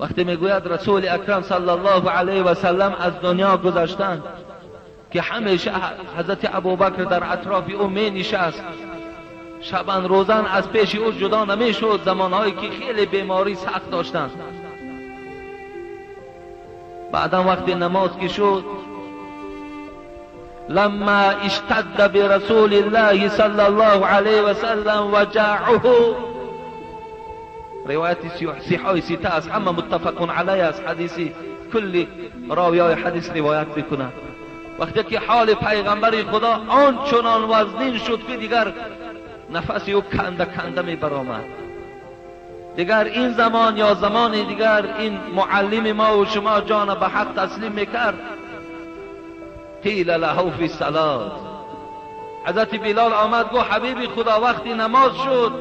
وقتی میگوید رسول اکرم صلی الله علیه و سلم از دنیا گذشتند که همیشه حضرت ابوبکر در اطراف او می نشست، شبان روزن از پیش او جدا نمی شد، زمانهایی که خیلی بیماری سخت داشتند. بعدا وقتی نماز که شد، لما اشتد برسول الله صلی الله علیه و سلم وجاعه، روایت صحیح سیته است، همه متفقون علیه است، حدیثی کلی راویای حدیث روایت میکنند. وقتی که حال پیغمبر خدا آنچنان وزنین شد که دیگر نفسی او کنده می برآمد. دیگر این زمان یا زمان دیگر این معلم ما و شما جان به حق تسلیم میکرد. قیل له فی الصلاة، حضرت بلال آمد گفت حبیب خدا وقتی نماز شد،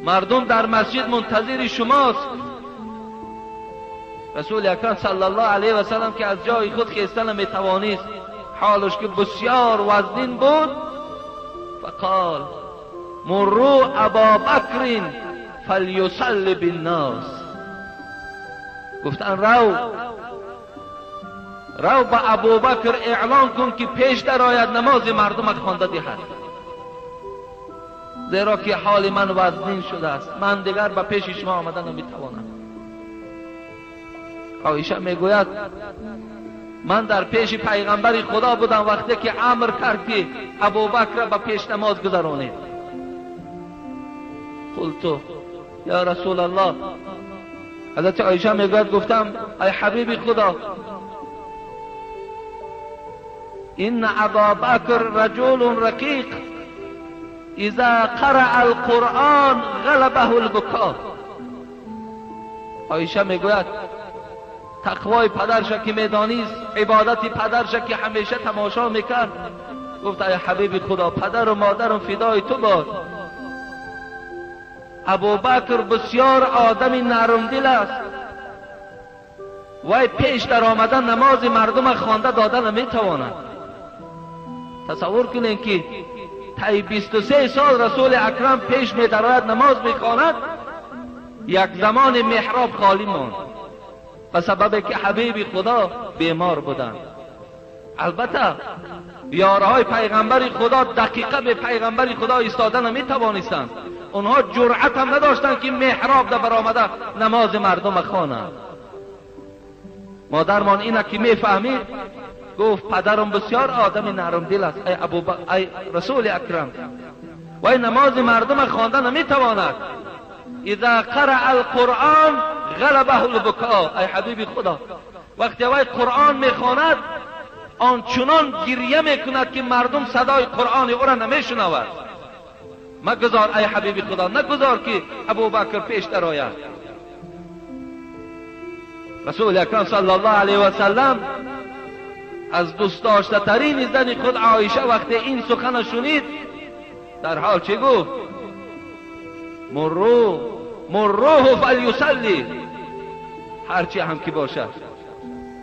مردم در مسجد منتظر شماست. رسول اکرم صلی الله علیه و سلم که از جای خود خیستن نمیتوانست، حالش که بسیار وزنین بود، فقال مروا ابا بکر فلیصلی بالناس، گفتن رو به ابوبکر اعلان کن که پیش در آید نماز مردم خوانده دهد، زیرا که حال من وزنین شده است، من دیگر به پیش شما آمدن نمیتوانم. عایشه میگوید من در پیش پیغمبر خدا بودم وقتی که امر کرد که ابوبکر به پیش نماز گذرانید. قلت یا رسول الله، حضرت عایشه میگوید گفتم ای حبیب خدا، این ابوبکر رجل رقیق اذا قرأ القرآن غلبه البکا. عایشه میگوید تقوای پدرش که میدانیست، عبادت پدرش که همیشه تماشا میکرد، گفت ای حبیب خدا پدر و مادرم فدای تو باد، ابوبکر بسیار آدم نرم دل است، وای پیش در آمدن نماز مردم خوانده دادن نمیتواند. تصور کنین که طی 23 سال رسول اکرم پیش می درآید نماز میخواند، یک زمان محراب خالی ماند به سبب که حبیب خدا بیمار بودند. البته یارهای پیغمبر خدا دقیقه به پیغمبر خدا ایستادن نمیتوانستند، اونها جرأت هم نداشتند که محراب در برآمده نماز مردم خوانند. مادرمان اینا که میفهمید گفت پدرم بسیار آدم نرم دل است، ای رسول اکرم، و این نماز مردم خواندن نمیتواند، اذا قرأ القرآن غلبه البکا، ای حبیب خدا وقتی وای قرآن میخواند آنچنان گریه میکند که مردم صدای قرآن او را نمیشنود. مگذار ای حبیب خدا، نگذار که ابوبکر پیش در آید. رسول اکرم صلی الله علیه و سلم از دوست داشته ترین زن خود عایشه وقتی این سخن شنید در حال چه گفت؟ مروه فلیصلی، هرچی هم که باشد،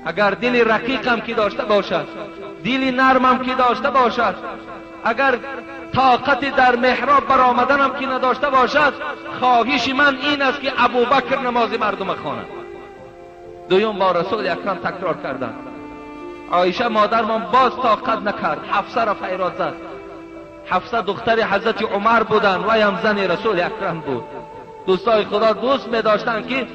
اگر دل رقیق هم که داشته باشد، دل نرم هم که داشته باشد، اگر طاقت در محراب برآمدن هم که نداشته باشد، خواهش من این است که ابوبکر نماز مردم خواند. دویم بار رسول اکرم تکرار کردند. عایشه مادرمان باز طاقت نکرد، حفصه را فریاد زد. حفصه دختر حضرت عمر بودند و هم زن رسول اکرم بود. دوستای خدا دوست می داشتند که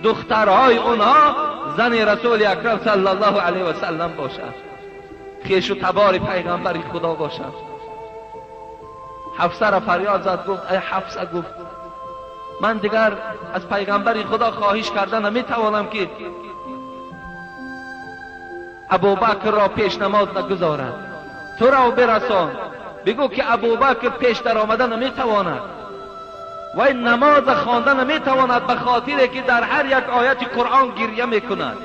دخترهای اونها زن رسول اکرم صلی الله علیه و سلم باشد، خویش و تبار پیغمبر خدا باشد. حفصه را فریاد زد، گفت ای حفصه، گفت من دیگر از پیغمبر خدا خواهش کردن نمیتوانم که ابوبکر را پیش نماز نگذارد، تو را برسان بگو که ابوبکر پیش در آمدن نمیتواند و این نماز خواندن نمیتواند به خاطر که در هر یک آیت قرآن گریه میکند.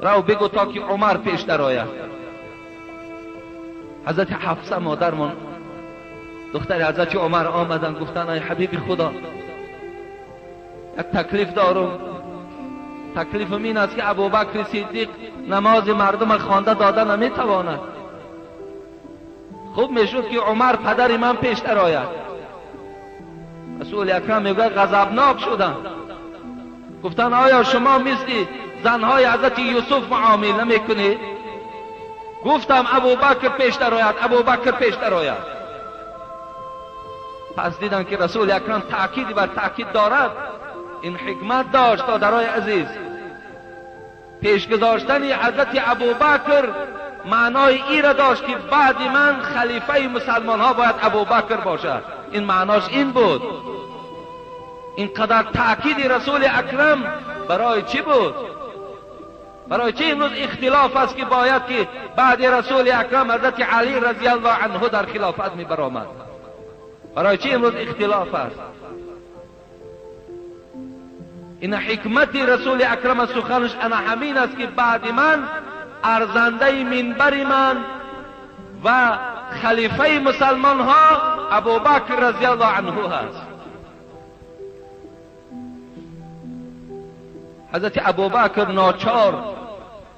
رو بگو تا که عمر پیش در آید. حضرت حفصه مادرمان دختر حضرت عمر آمدن، گفتن ای حبیب خدا یک تکلیف دارم، تکلیفم این است که ابوبکر صدیق نماز مردم خوانده دادن نمیتواند. خوب میشد که عمر پدر من پیشتر آید. رسول اکرم میگه غضبناک شدن، گفتن آیا شما مثل زنهای حضرت یوسف معامله نمیکنید؟ گفتم ابوبکر پیشتر آید، ابوبکر پیشتر آید. پس دیدن که رسول اکرم تأکید بر تأکید دارد. این حکمت داشت دادرای عزیز، پیش گذاشتن حضرت ابوبکر معنای ای را داشت که بعد من خلیفه مسلمان ها باید ابوبکر باشد. این معناش این بود. اینقدر تأکید رسول اکرم برای چی بود؟ برای چی امروز اختلاف است که باید که بعد رسول اکرم حضرت علی رضی الله عنه در خلافت می برآمد؟ برای چی امروز اختلاف است؟ این حکمت رسول اکرم از سخنش انا همین است که بعد من ارزنده منبر من و خلیفه مسلمان ها ابوبکر رضی الله عنه هست. حضرت ابوبکر ناچار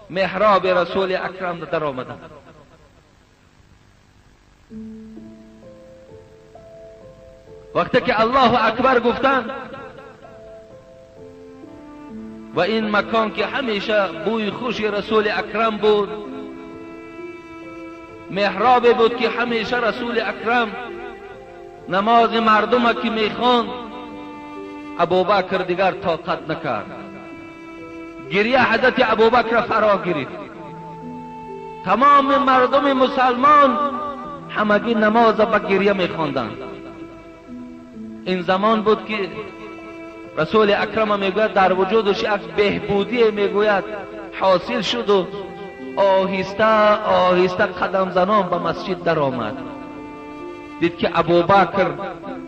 محراب رسول اکرم در آمدند. وقتی که الله اکبر گفتند و این مکان که همیشه بوی خوش رسول اکرم بود، محراب بود که همیشه رسول اکرم نماز مردم که میخواند، ابوبکر دیگر طاقت نکرد. گریه حضرت ابوبکر فرا گرفت. تمام مردم مسلمان همگی نماز با گریه میخواندند. این زمان بود که رسول اکرم میگوید در وجودش یک بهبودی میگوید حاصل شد و آهسته آهسته قدم زنان به مسجد در آمد. دید که ابوبکر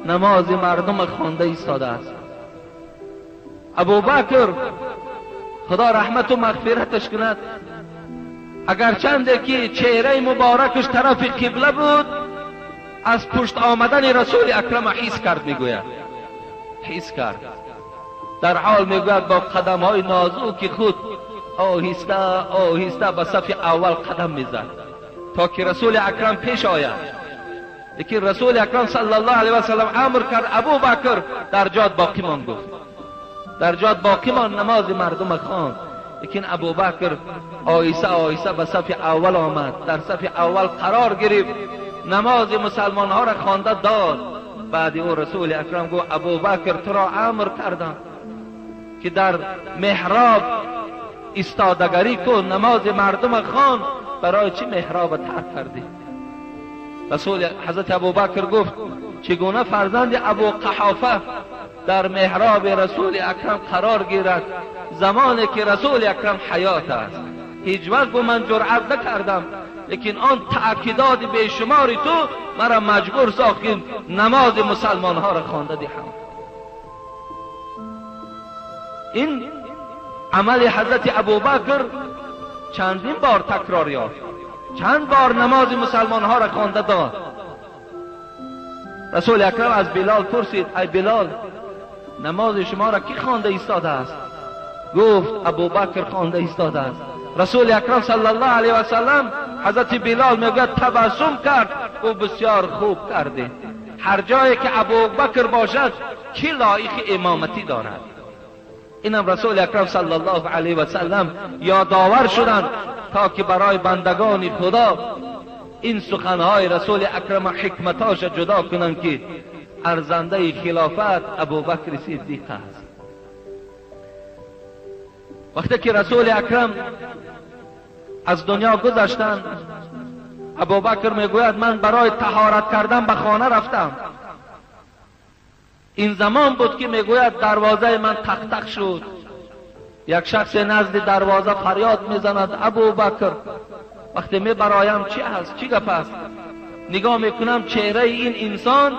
نماز مردم خوانده ایستاده است. ابوبکر خدا رحمت و مغفرتش کند، اگرچنده که چهره مبارکش طرف قبله بود، از پشت آمدن رسول اکرم حس کرد. میگوید حس کرد، در حال میگوید با قدم های نازک خود آهسته آهسته به صف اول قدم میزد تا که رسول اکرم پیش آید. لیکن رسول اکرم صلی الله علیه و سلم امر کرد ابوبکر در جات باقی مان. گفت در جات باقی مان، نماز مردم خواند. لیکن ابوبکر آهسته آهسته به صف اول آمد، در صف اول قرار گرفت، نماز مسلمان ها را خوانده داد. بعد او رسول اکرم گفت ابوبکر تو را امر کردم که در محراب ایستادگی کن، نماز مردم خوان، برای چی محراب ترک کردی؟ رسول حضرت ابوبکر گفت چگونه فرزند ابو قحافه در محراب رسول اکرم قرار گیرد زمانی که رسول اکرم حیات است؟ هیچ وقت من جرأت نکردم، لیکن آن تأکیدات بیشماری تو مرا مجبور ساخت که نماز مسلمان ها را خوانده دهم. این عمل حضرت ابوبکر چندین بار تکرار یافت، چند بار نماز مسلمان ها را خوانده داد. رسول اکرم از بلال پرسید ای بلال، نماز شما را کی خوانده ایستاده است؟ گفت ابوبکر خوانده ایستاده است. رسول اکرم صلی الله علیه و سلم حضرت بلال میگه تبسم کرد و بسیار خوب کرده. هر جایی که ابوبکر باشد کی لایق امامتی دارد؟ اینم رسول اکرم صلی الله علیه و سلم یادآور شدند تا که برای بندگان خدا این سخنهای رسول اکرم حکمتاش جدا کنند که ارزنده خلافت ابوبکر صدیق است. وقتی که رسول اکرم از دنیا گذشتند، ابوبکر میگوید من برای طهارت کردن به خانه رفتم. این زمان بود که میگوید دروازه من تق تق شد. یک شخص نزد دروازه فریاد میزند ابوبکر. وقتی می برایم چی هست، چی گپ است؟ نگاه میکنم چهره این انسان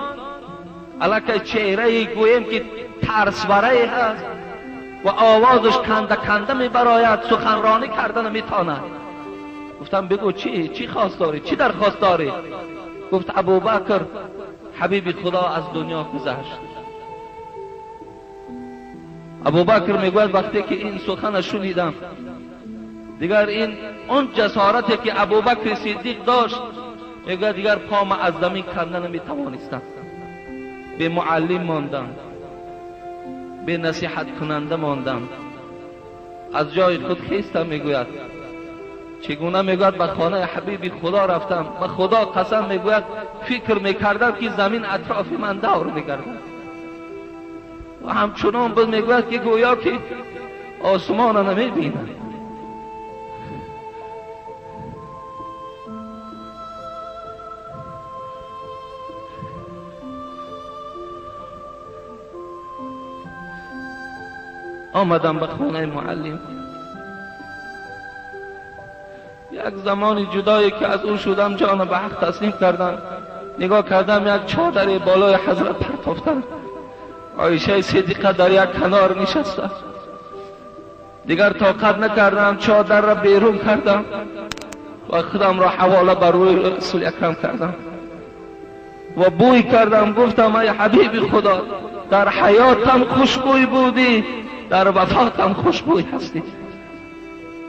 الکه چهره گویم که ترسواره هست و آوازش کنده کنده می براید، سخنرانی کردن میتواند. گفتم بگو چی خواست داری، چی درخواست داری؟ گفت ابوبکر حبیب خدا از دنیا گذشت. ابوبکر میگوید وقتی که این سخن شنیدم، دیگر این اون جسارتی که ابوبکر صدیق داشت میگوید دیگر پام از زمین کندن نمیتوانستم، به معلم ماندم، به نصیحت کننده ماندم، از جای خود خیستم. میگوید چگونه؟ میگوید به خانه حبیبی خدا رفتم، به خدا قسم میگوید فکر میکردم که زمین اطراف من دور میگردد و همچنان بود. میگوید که گویا که آسمان را نمیبینم. آمدم به خانه معلم. یک زمانی جدایی که از او شدم جان به حق تسلیم کردم. نگاه کردم یک چادر بالای حضرت پرتافتن، عایشه صدیقه در یک کنار نشسته. دیگر طاقت نکردم، چادر را بیرون کردم و خودم را حواله بر روی رسول اکرم کردم و بوی کردم. گفتم ای حبیب خدا، در حیاتم خوشبوی بودی، در وفاتم خوشبوی هستی.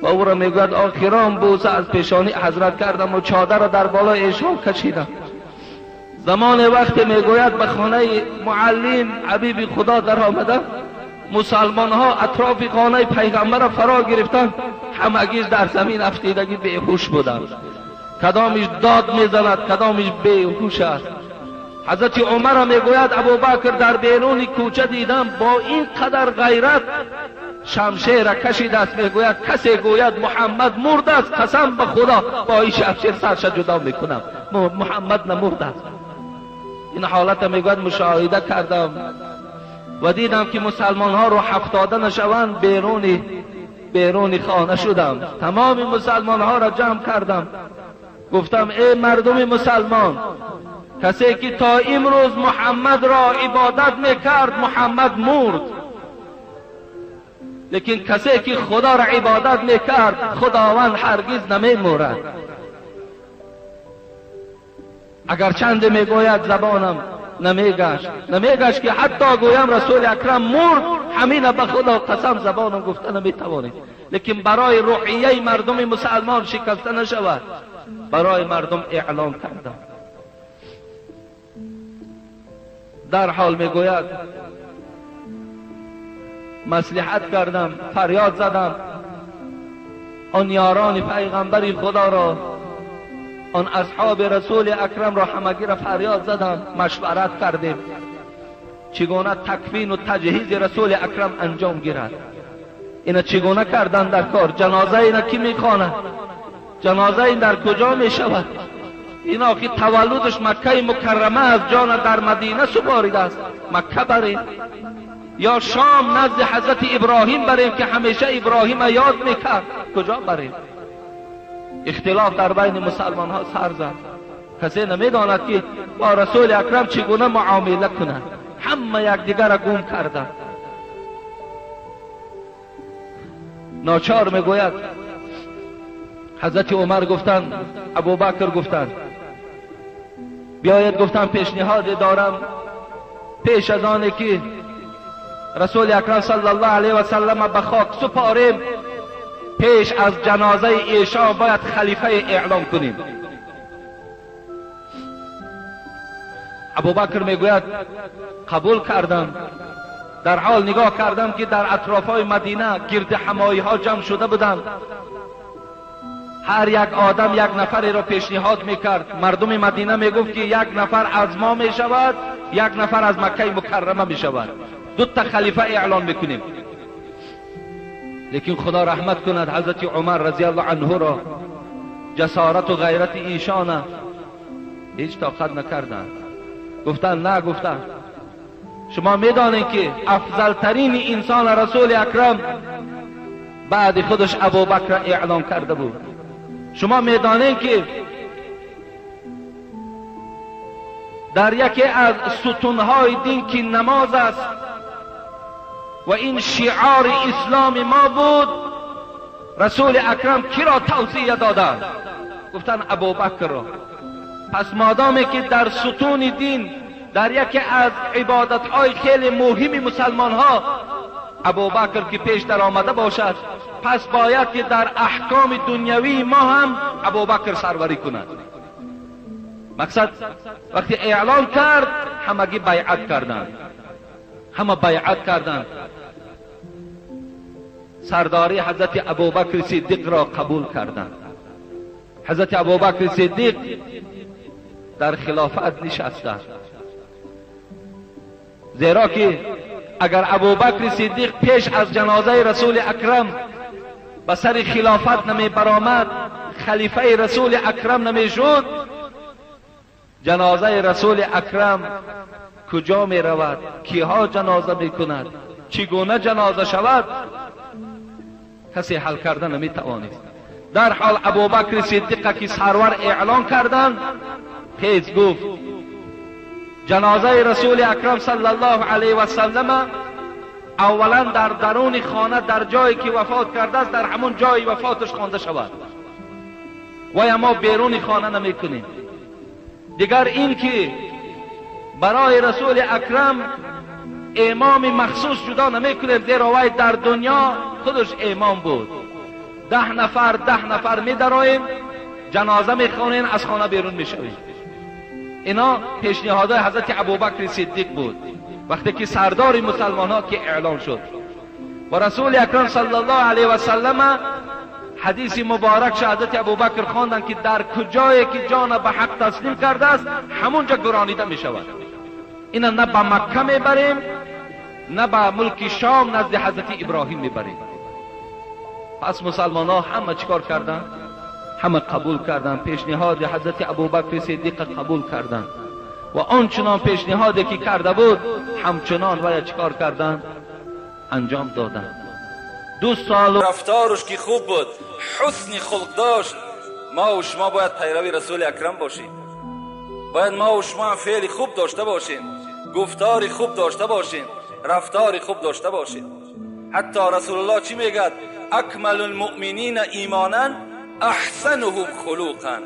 و او را میگوید آخرام بوسه از پیشانی حضرت کردم و چادر را در بالای ایشان کشیدم. زمان وقت میگوید به خانه معلم حبیب خدا در آمدم، مسلمان ها اطراف خانه پیغمبر را فرا گرفتند، همگیش در زمین افتیدگی بیهوش بودند. کدامش داد میزند، کدامش بیهوش است. حضرت عمر میگوید ابوبکر در بیرون کوچه دیدم با این قدر غیرت شمشیر کشیده است. میگوید کسی گوید محمد مرده است، قسم به خدا با این شمشیر سرش جدا میکنم، محمد نمرده است. این حالت میگوید مشاهده کردم و دیدم که مسلمان ها رو 70 نشوند بیرون خانه شدم. تمام مسلمان ها را جمع کردم. گفتم ای مردم مسلمان، کسی که تا امروز محمد را عبادت میکرد محمد مرد، لیکن کسی که خدا را عبادت میکرد خداوند هرگز نمیمرد. اگر چند میگوید زبانم نمیگشت که حتی گویم رسول اکرم مرد، همین به خدا قسم زبانم گفته نمیتوانید. لیکن برای روحیه مردم مسلمان شکسته نشود، برای مردم اعلام کردم. در حال میگوید مصلحت کردم، فریاد زدم، آن یاران پیغمبری خدا را، آن اصحاب رسول اکرم را همگی را فریاد زدم، مشورت کردیم چگونه تکفین و تجهیز رسول اکرم انجام گیرد. اینا چگونه کردن در کار؟ جنازه اینا کی میخواند؟ جنازه این در کجا میشود؟ اینا که تولدش مکه مکرمه از جان در مدینه سپارید است، مکه بریم یا شام نزد حضرت ابراهیم بریم که همیشه ابراهیم یاد میکرد؟ کجا بریم؟ اختلاف در بین مسلمان ها سر زد. کسی نمیداند که با رسول اکرم چگونه معامله کنند. همه یکدیگر را گم کردند. ناچار میگوید حضرت عمر گفتند، ابوبکر گفتند بیاید، گفتم پیشنهاد دارم، پیش از آنه که رسول اکرم صلی الله علیه و سلم به خاک سپاریم، پیش از جنازه ایشان باید خلیفه اعلام کنیم. ابوبکر میگوید قبول کردم. در حال نگاه کردم که در اطرافهای مدینه گرد حمایی ها جمع شده بودند. هر یک آدم یک نفری را پیشنهاد میکرد. مردم مدینه میگفت که یک نفر از ما میشود، یک نفر از مکه مکرمه میشود، 2 تا خلیفه اعلان میکنیم. لیکن خدا رحمت کند حضرت عمر رضی الله عنه را، جسارت و غیرت ایشان هیچ طاقت نکردند. گفتند نه، گفتند شما میدانید که افضل ترین انسان رسول اکرم بعد خودش ابوبکر اعلان کرده بود. شما میدانید که در یکی از ستونهای دین که نماز است و این شعار اسلام ما بود، رسول اکرم کی را توصیه دادند؟ گفتند ابوبکر را. پس مادامی که در ستون دین، در یکی از عبادتهای خیلی مهم مسلمان ها ابوبکر که پیش در آمده باشد، پس باید که در احکام دنیوی ما هم ابوبکر سروری کند. مقصد وقتی اعلان کرد همگی بیعت کردند، همه بیعت کردند، سرداری حضرت ابوبکر صدیق را قبول کردند. حضرت ابوبکر صدیق در خلافت نشسته، زیرا که اگر ابوبکر صدیق پیش از جنازه رسول اکرم به سر خلافت نمی برآمد، خلیفه رسول اکرم نمی شد، جنازه رسول اکرم کجا می رود؟ کیها جنازه می کند؟ چگونه جنازه شود؟ کسی حل کردن نمی توانست. در حال ابوبکر صدیق که سرور اعلان کردند، خیز گفت جنازه رسول اکرم صلی الله علیه و سلم اولا در درون خانه در جایی که وفات کرده است در همون جای وفاتش خوانده شود و ما بیرون خانه نمی کنیم. دیگر این که برای رسول اکرم امام مخصوص جدا نمی کنیم، زیرا وی در دنیا خودش امام بود. 10 نفر می دراییم، جنازه می خوانیم، از خانه بیرون می شویم. اینا پیشنهادهای حضرت ابوبکر صدیق بود وقتی که سردار مسلمان ها که اعلان شد. و رسول اکرم صلی الله علیه و سلم حدیث مبارک حضرت ابوبکر خواندند که در کجایی که جان به حق تسلیم کرده است همونجا گرانیده می شود. اینا نه به مکه می بریم نه به ملک شام نزد حضرت ابراهیم می بریم. پس مسلمان ها همه چیکار کردند؟ همه قبول کردند، پیشنهاد حضرت ابوبکر صدیق قبول کردند و آنچنان پیشنهادی که کرده بود همچنان ولی چیکار کردند؟ انجام دادند. 2 سال رفتارش که خوب بود، حسن خلق داشت. ما و شما باید پیروی رسول اکرم باشیم، باید ما و شما فعل خوب داشته باشیم، گفتار خوب داشته باشیم، رفتار خوب داشته باشیم. حتی رسول الله چی میگه؟ اکمل المؤمنین ایمانا احسنهم خلقا.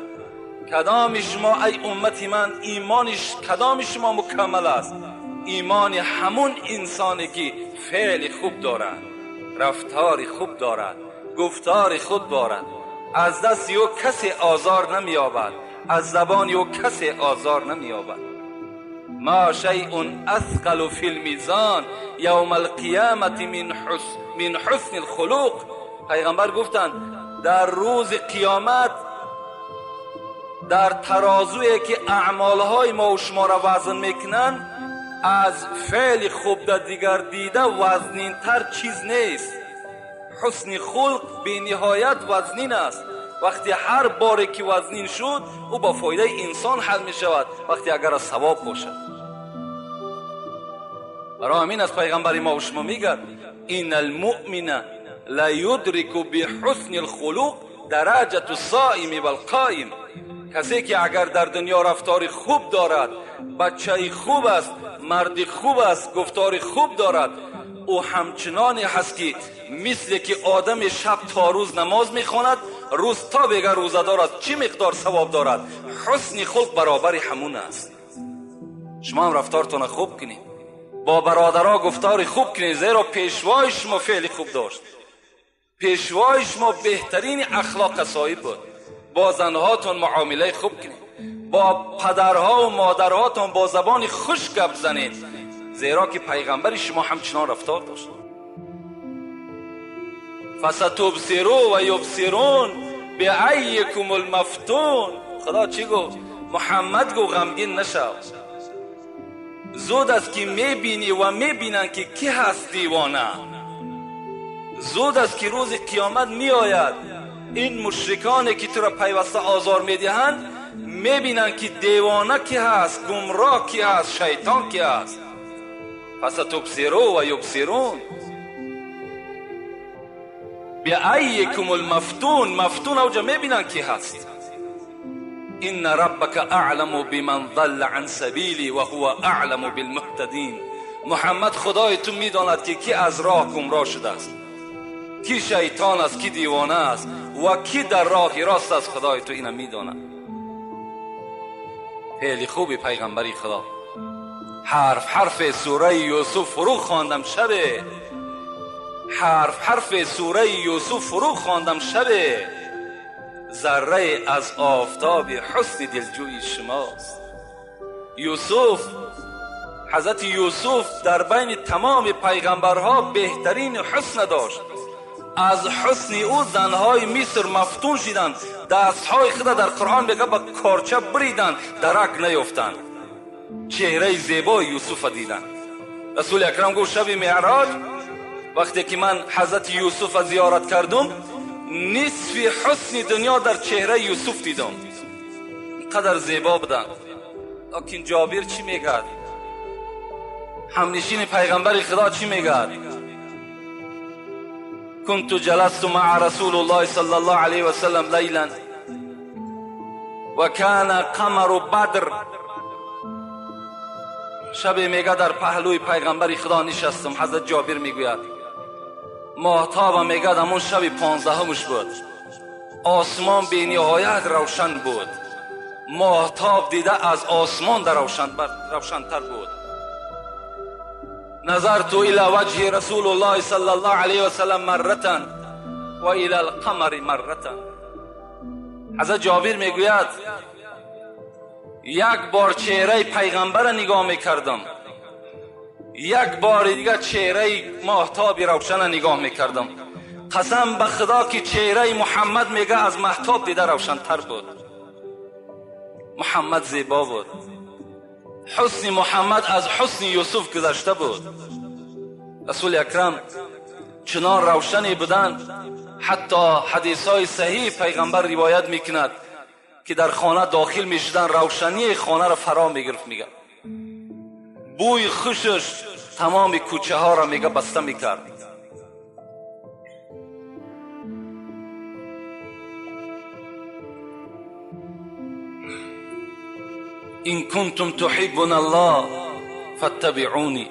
کدام شما ای امت من ایمانش کدام شما مکمل است؟ ایمان همون انسانی که فعل خوب دارد، رفتار خوب دارد، گفتار خوب دارد، از دست یو کسی آزار نمییابد، از زبان یو کسی آزار نمییابد. ما شیء اثقل فی المیزان یوم القیامت من حسن الخلق. پیغمبر گفتند در روز قیامت در ترازویی که اعمالهای ما و شما را وزن میکنن، از فعل خوب در دیگر دیده وزنین تر چیز نیست. حسن خلق به نهایت وزنین است. وقتی هر باری که وزنین شد او با فایده انسان حل می شود، وقتی اگر از ثواب باشد. برای همین از پیغمبر ما و شما میگد این المؤمن لا یدرک بحسن الخلق درجة الصائم والقائم. کسی که اگر در دنیا رفتار خوب دارد، بچه خوب است، مرد خوب است، گفتار خوب دارد، او همچنانی هست که مثل که آدم شب تا روز نماز میخواند، روز تا بگه روزدار است، چه مقدار ثواب دارد. حسن خلق برابر همون است. شما هم رفتارتون خوب کنید، با برادرها گفتار خوب کنید، زیرا پیشوای شما فعل خوب داشت، پیشوای شما بهترین اخلاق صاحب بود. با زنهاتون معامله خوب کنید، با پدرها و مادرهاتون با زبان خوش گپ زنید، زیرا که پیغمبر شما همچنان رفتار داشت. فستبصروا و یبصرون بأیکم المفتون. خدا چی گفت؟ محمد گفت غمگین نشو، زود است که میبینی و میبینن که کی هست دیوانه. زود است که روز قیامت میآید، این مشرکانی که تو را پیوسته آزار میدهند میبینن که دیوانه کی هست، گمراه کی هست، شیطان کی هست. فستبصروا و یبصرون بأیکم المفتون. مفتون اوجا میبینن کی هست. ان ربک اعلم بمن ضل عن سبیلی و هو اعلم بالمهتدین. محمد خدای تو میداند که کی از راه گمراه شده است، کی شیطان است، کی دیوانه است و کی در راه راست است. خدای تو اینا میداند. خیلی خوبی پیغمبری خدا. حرف سوره یوسف فرو خواندم شبه، حرف سوره یوسف فرو خواندم شبه. ذره از آفتاب حسن دلجوی شماست. یوسف، حضرت یوسف در بین تمام پیغمبرها بهترین حسن داشت. از حسن او زنهای مصر مفتون شدند، دستهای خود در قرآن میگه با کارچه بریدند، درک نیفتند. چهره زیبای یوسف دیدند. رسول اکرم گفت شب معراج وقتی که من حضرت یوسف زیارت کردم، نصف حسن دنیا در چهره یوسف دیدم. قدر زیبا بودند. لیکن جابر چی میگه؟ همنشین پیغمبر خدا چی میگه؟ كنت جلست مع رسول الله صلی الله علیه و سلم لیلا و کان قمر بدر. شب میگه در پهلوی پیغمبر خدا نشستم. حضرت جابر میگوید ماهتاب میگه همون شب 15مش بود. آسمان بی نهایت روشن بود. ماهتاب دیده از آسمان در روشنتر بود. نظرت الى وجه رسول الله صلی الله علیه و سلم مرتا و الى القمر مرتا. حضرت جابر میگوید یک بار چهره پیغمبر نگاه میکردم، یک بار دیگه چهره ماهتاب روشن نگاه میکردم. قسم به خدا که چهره محمد میگه از ماهتاب دیده روشنتر بود. محمد زیبا بود. حسن محمد از حسن یوسف گذشته بود. رسول اکرم چنان روشنی بودند حتی حدیثهای صحیح پیغمبر روایت میکند که در خانه داخل میشدن روشنی خانه را فرا میگرفت. میگه بوی خوشش تمام کوچه ها را میگه بسته میکرد. إن كنتم تحبون الله فاتبعوني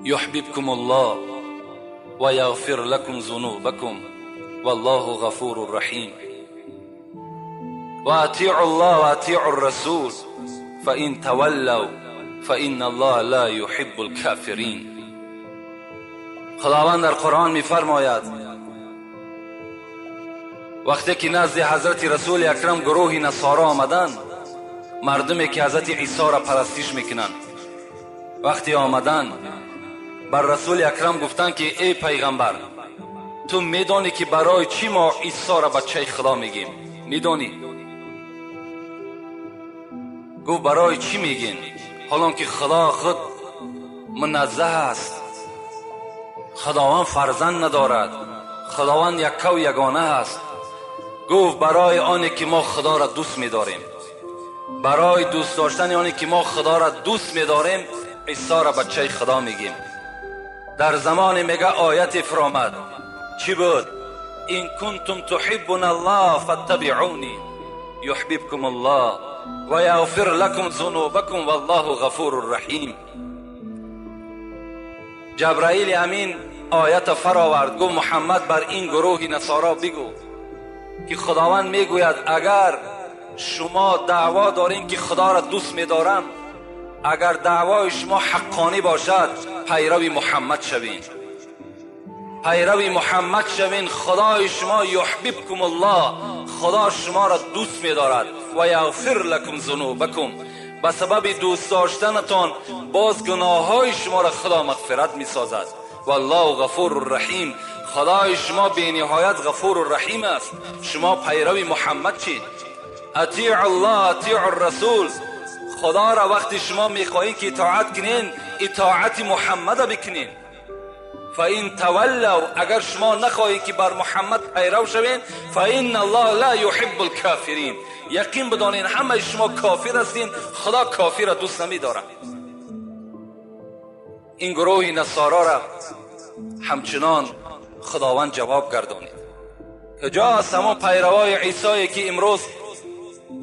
يحببكم الله ويغفر لكم ذنوبكم والله غفور رحيم وأطيعوا الله وأطيعوا الرسول فإن تولوا فإن الله لا يحب الكافرين. خداوند در قرآن میفرماید وقتی که نزد حضرت رسول اکرم گروهی نصارا آمدند، مردمی که حضرت عیسی را پرستش میکنن، وقتی آمدن بر رسول اکرم گفتن که ای پیغمبر تو میدانی که برای چی ما عیسی را بچه خدا میگیم؟ میدانی؟ گفت برای چی میگین حالان که خدا خود منزه است؟ خداوند فرزند ندارد، خداوند یک و یگانه است. گفت برای آنی که ما خدا را دوست میداریم، برای دوست داشتن آنی که ما خدا را دوست می‌داریم عیسی را بچه خدا میگیم. در زمان میگه آیت فرامد چی بود؟ این کنتم تحبون الله فاتبعونی یحببکم الله و یغفر لکم ذنوبکم والله غفور رحیم. جبرائیل امین آیت فراورد گفت محمد بر این گروه نصارا بگو که خداوند میگوید اگر شما دعوا دارین که خدا را دوست می‌دارم، اگر دعوای شما حقانی باشد پیرو محمد شوین، پیرو محمد شوین. خدای شما یحببکم الله، خدا شما را دوست می‌دارد و یغفر لکم ذنوبکم، به سبب دوست داشتنتان باز گناههای شما را خدا مغفرت می‌سازد. والله غفور رحیم، خدای شما بی نهایت غفور و رحیم است. شما پیرو محمد چید. اطیع الله اطیع الرسول، خدا را وقتی شما میخواهید که اطاعت کنین اطاعت محمد بکنین. فإن تولوا، اگر شما نخواهید که بر محمد پیرو شوین، فإن الله لا يحب الكافرین، یقین بدانین همه شما کافر هستین، خدا کافر را دوست نمی‌دارد. این گروه نصارا را همچنان خداوند جواب گردانید. کجاست همون پیروای عیسی که امروز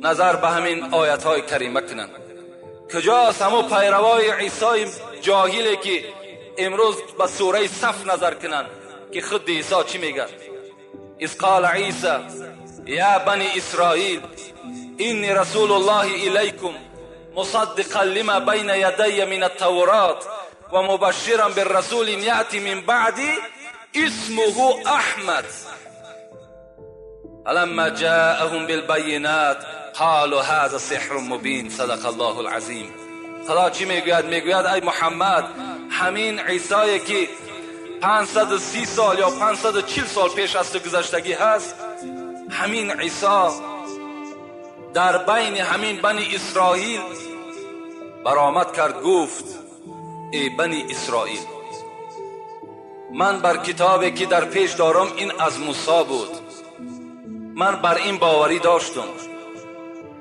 نظر به همین آیت های کریمه کنند؟ کجاست همون پیروای عیسی جاهلی که امروز به سوره صف نظر کنند که خود عیسی چی میگه؟ اذ قال عیسی یا بنی اسرائیل اینی رسول الله الیکم مصدقا لما بین یدی من التورات و مبشرا بالرسول یأتی من بعدی اسمه احمد. فلما جاءهم بالبینات قالوا هذا سحر مبین. صدق الله العظیم. خدا چی میگوید؟ میگوید ای محمد، همین عیسی که 530 سال یا 540 سال پیش از تو گذشتگی هست، همین عیسی در بین همین بنی اسرائیل برآمد کرد، گفت ای بنی اسرائیل، من بر کتابی که در پیش دارم این از موسی بود، من بر این باوری داشتم.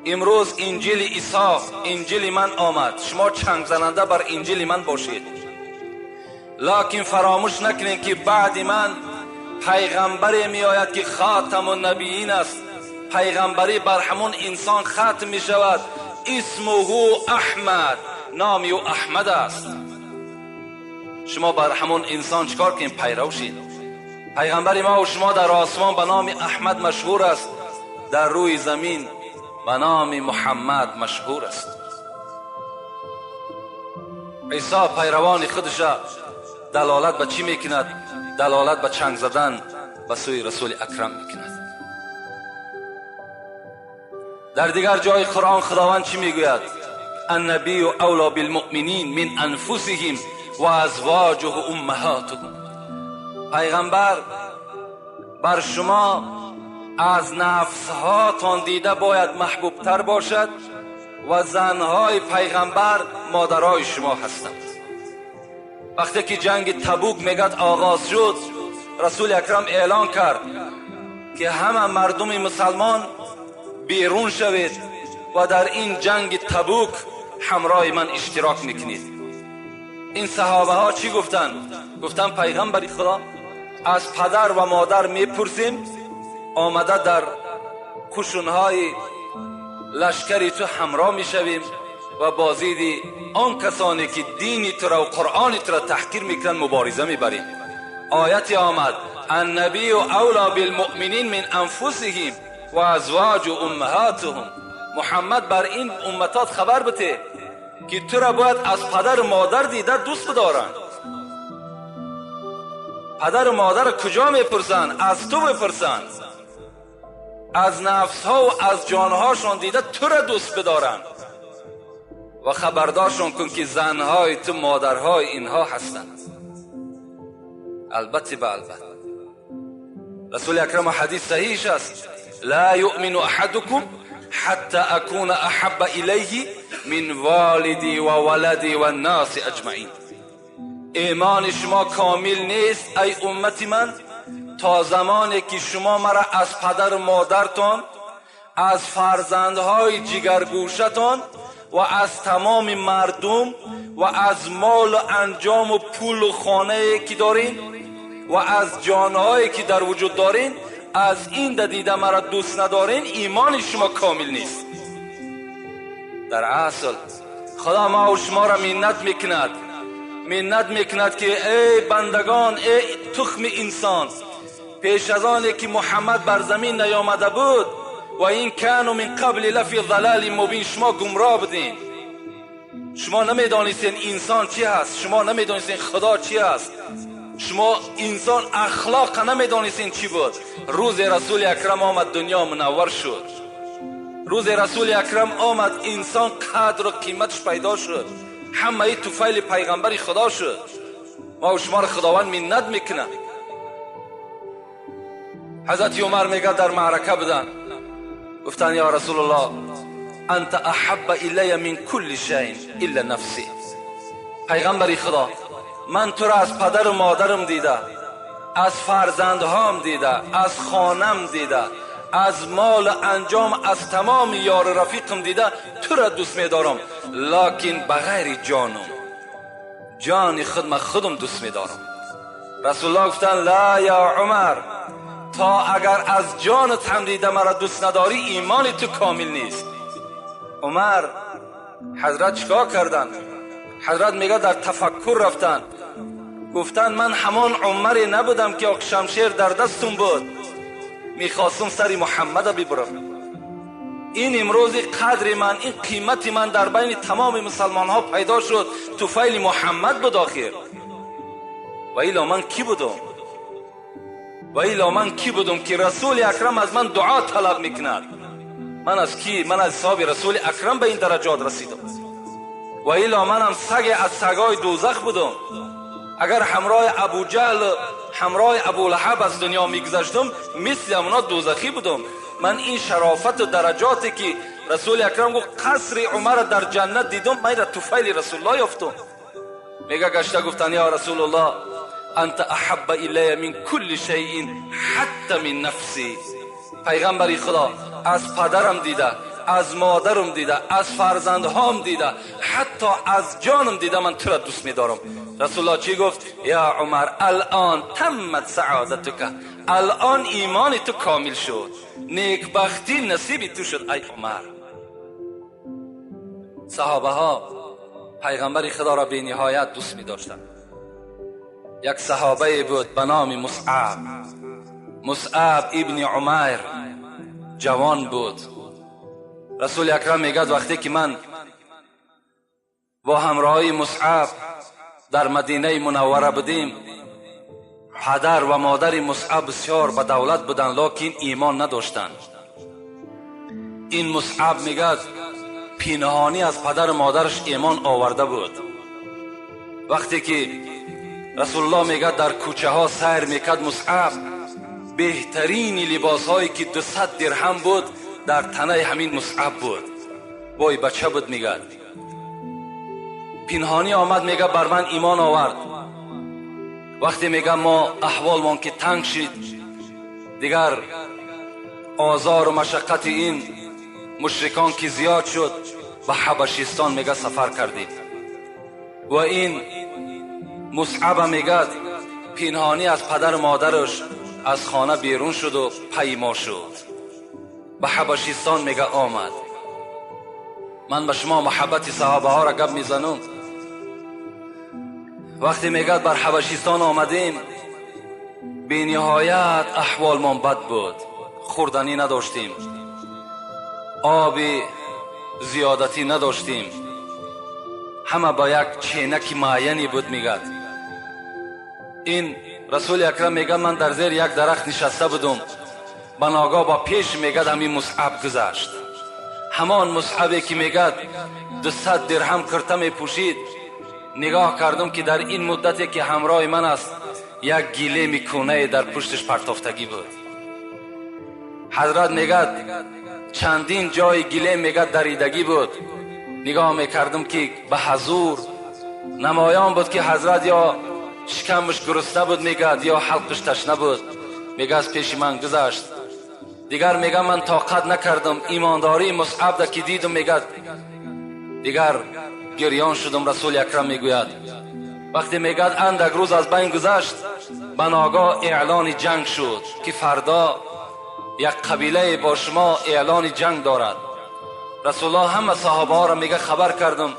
امروز انجیل عیسی، انجیل من آمد، شما چنگ زننده بر انجیل من باشید. لکن فراموش نکنید که بعد من پیغمبری می آید که خاتم النبیین است. پیغمبری بر همون انسان ختم می شود، اسمه احمد، نامی او احمد است. شما بر همون انسان چکار کنید؟ پیرو شید. پیغمبر ما و شما در آسمان به نام احمد مشهور است، در روی زمین به نام محمد مشهور است. عیسی پیروان خودش دلالت به چی میکند؟ دلالت به چنگ زدن به سوی رسول اکرم میکند. در دیگر جای قرآن خداوند چی میگوید؟ النبی اولی بالمؤمنین من انفسهم و ازواجه امهاتهم. پیغمبر بر شما از نفسهاتان دیده باید محبوب تر باشد و زنهای پیغمبر مادرای شما هستند. وقتی که جنگ تبوک میگد آغاز شد، رسول اکرم اعلان کرد که همه مردم مسلمان بیرون شوید و در این جنگ تبوک همراه من اشتراک میکنید. این صحابه ها چی گفتن؟ گفتن پیغمبر خدا، از پدر و مادر میپرسیم، آمده در کوشنهای لشکری تو همراه میشویم و با ضد آن کسانی که دین تو را و قرآن تو را تحقیر میکنن مبارزه میبریم. آیت آمد النبی اولی بالمؤمنین من انفسهم و ازواج امهاتهم. محمد بر این امتات خبر بده که تو را باید از پدر و مادر دیده دوست بدارن. پدر و مادر کجا میپرسن؟ از تو بپرسن. از نفسها و از جانهاشون دیده تو را دوست بدارن و خبردارشون کن که زنهای تو مادرهای اینها هستند. البته به البته رسول اکرم حدیث صحیحش است، لا یؤمن احدکم حتی اکون احب الیه من والدی و ولدی و الناس اجمعین. ایمان شما کامل نیست ای امت من تا زمانی که شما مرا از پدر و مادرتان، از فرزندهای جگرگوشتان و از تمام مردم و از مال و انجام و پول و خانه که دارین و از جانهایی که در وجود دارین، از این دیده مرا دوست ندارین، ایمان شما کامل نیست. در اصل خدا ما و شما را منت میکند که ای بندگان، ای تخم انسان، پیش از آنی که محمد بر زمین نیامده بود و این کانوا من قبل لفی ضلال مبین، شما گمراه بودین. شما نمیدانستین انسان چی هست، شما نمیدانستین خدا چی هست، شما انسان اخلاق نمیدانستین چی بود. روز رسول اکرم آمد دنیا منور شد. روز رسول اکرم آمد انسان قدر و قیمتش پیدا شد. همه ای طفیل پیغمبر خدا شد. ما و شما را خداوند منت میکنه. حضرت عمر میگه در معرکه بودن، گفتن یا رسول الله انت احب الی من کل شیء الا نفسی. پیغمبر خدا، من تو را از پدر و مادرم دیده، از فرزندهام دیده، از خانم دیده، از مال و انجام، از تمام یار رفیقم دیده، تو را دوست میدارم، لکن بغیر جانم، جان خودم دوست میدارم. رسول الله گفتن لا یا عمر، تا اگر از جانت هم دیده مرا دوست نداری، ایمان تو کامل نیست. عمر حضرت چیکار کردن؟ حضرت میگه در تفکر رفتن، گفتن من همان عمری نبودم که شمشیر در دستم بود، میخواستم سر محمد ببرم. این امروز قدر من، این قیمت من در بین تمام مسلمان ها پیدا شد، طفیل محمد بود آخر. و ایلا من کی بودم؟ و ایلا من کی بودم که رسول اکرم از من دعا طلب میکند؟ من از کی؟ من از صحاب رسول اکرم به این درجات رسیدم. و ایلا من هم سگ از سگای دوزخ بودم. اگر همراه ابو جهل همراه ابو لهب از دنیا میگذشتم مثل اونا دوزخی بودم. من این شرافت و درجاتی که رسول اکرم گفت قصر عمر در جنت دیدم، من را طفیل رسول الله یافتم. میگه گشته گفتن یا رسول الله انت احب الی من کل شیء حتی من نفسی. پیغمبری خدا از پدرم دیده، از مادرم دیده، از فرزندهام دیده، حتی از جانم دیده من تو را دوست می‌دارم. رسول الله چی گفت؟ یا عمر الان تمت سعادتک، الان ایمان تو کامل شد، نیکبختی نصیب تو شد ای عمر. صحابه ها پیغمبر خدا را به نهایت دوست می‌داشتند. یک صحابه بود به نام مصعب ابن عمیر، جوان بود. رسول اکرم میگه وقتی که من با همراهی مصعب در مدینه منوره بودیم، پدر و مادر مصعب بسیار به دولت بودند لکن ایمان نداشتند. این مصعب میگه پنهانی از پدر و مادرش ایمان آورده بود. وقتی که رسول الله میگه در کوچه ها سیر میکرد مصعب، بهترین لباس هایی که 200 درهم بود در تنه همین مصعب بود. بای بچه بود. میگه پنهانی آمد، میگه بر من ایمان آورد. وقتی میگه ما احوالمان که تنگ شد، دیگر آزار و مشقت این مشرکان که زیاد شد، به حبشستان میگه سفر کردیم. و این مصعب میگه پنهانی از پدر مادرش از خانه بیرون شد و پیما شد، به حبشستان میگه آمد. من به شما محبت صحابه ها را گپ میزنم. وقتی میگه بر حبشستان آمدیم، بی نهایت احوال من بد بود. خوردنی نداشتیم، آبی زیادتی نداشتیم، همه با یک چینک معینی بود. میگه این رسول اکرم میگه من در زیر یک درخت نشسته بودم، به ناگاه با پیش میگه همین مصعب گذشت. همان مصعبی که میگه 200 درهم کرته میپوشید. نگاه کردم که در این مدتی که همراه من است یک گیله میکنه در پشتش پرتافتگی بود. حضرت میگه چندین جای گیله میگه دریدگی بود. نگاه میکردم که به حضور نمایان بود که حضرت یا شکمش گرسنه بود میگه یا حلقش تشنه بود. میگه از پیش من گذشت. دیگر میگه من طاقت نکردم، ایمانداری مصعب دا که دیدم میگه دیگر گریان شدم. رسول اکرم میگوید وقتی میگه اندک روز از بین گذشت، به ناگاه اعلان جنگ شد که فردا یک قبیله با شما اعلان جنگ دارد. رسول الله همه صحابه ها را میگه خبر کردم.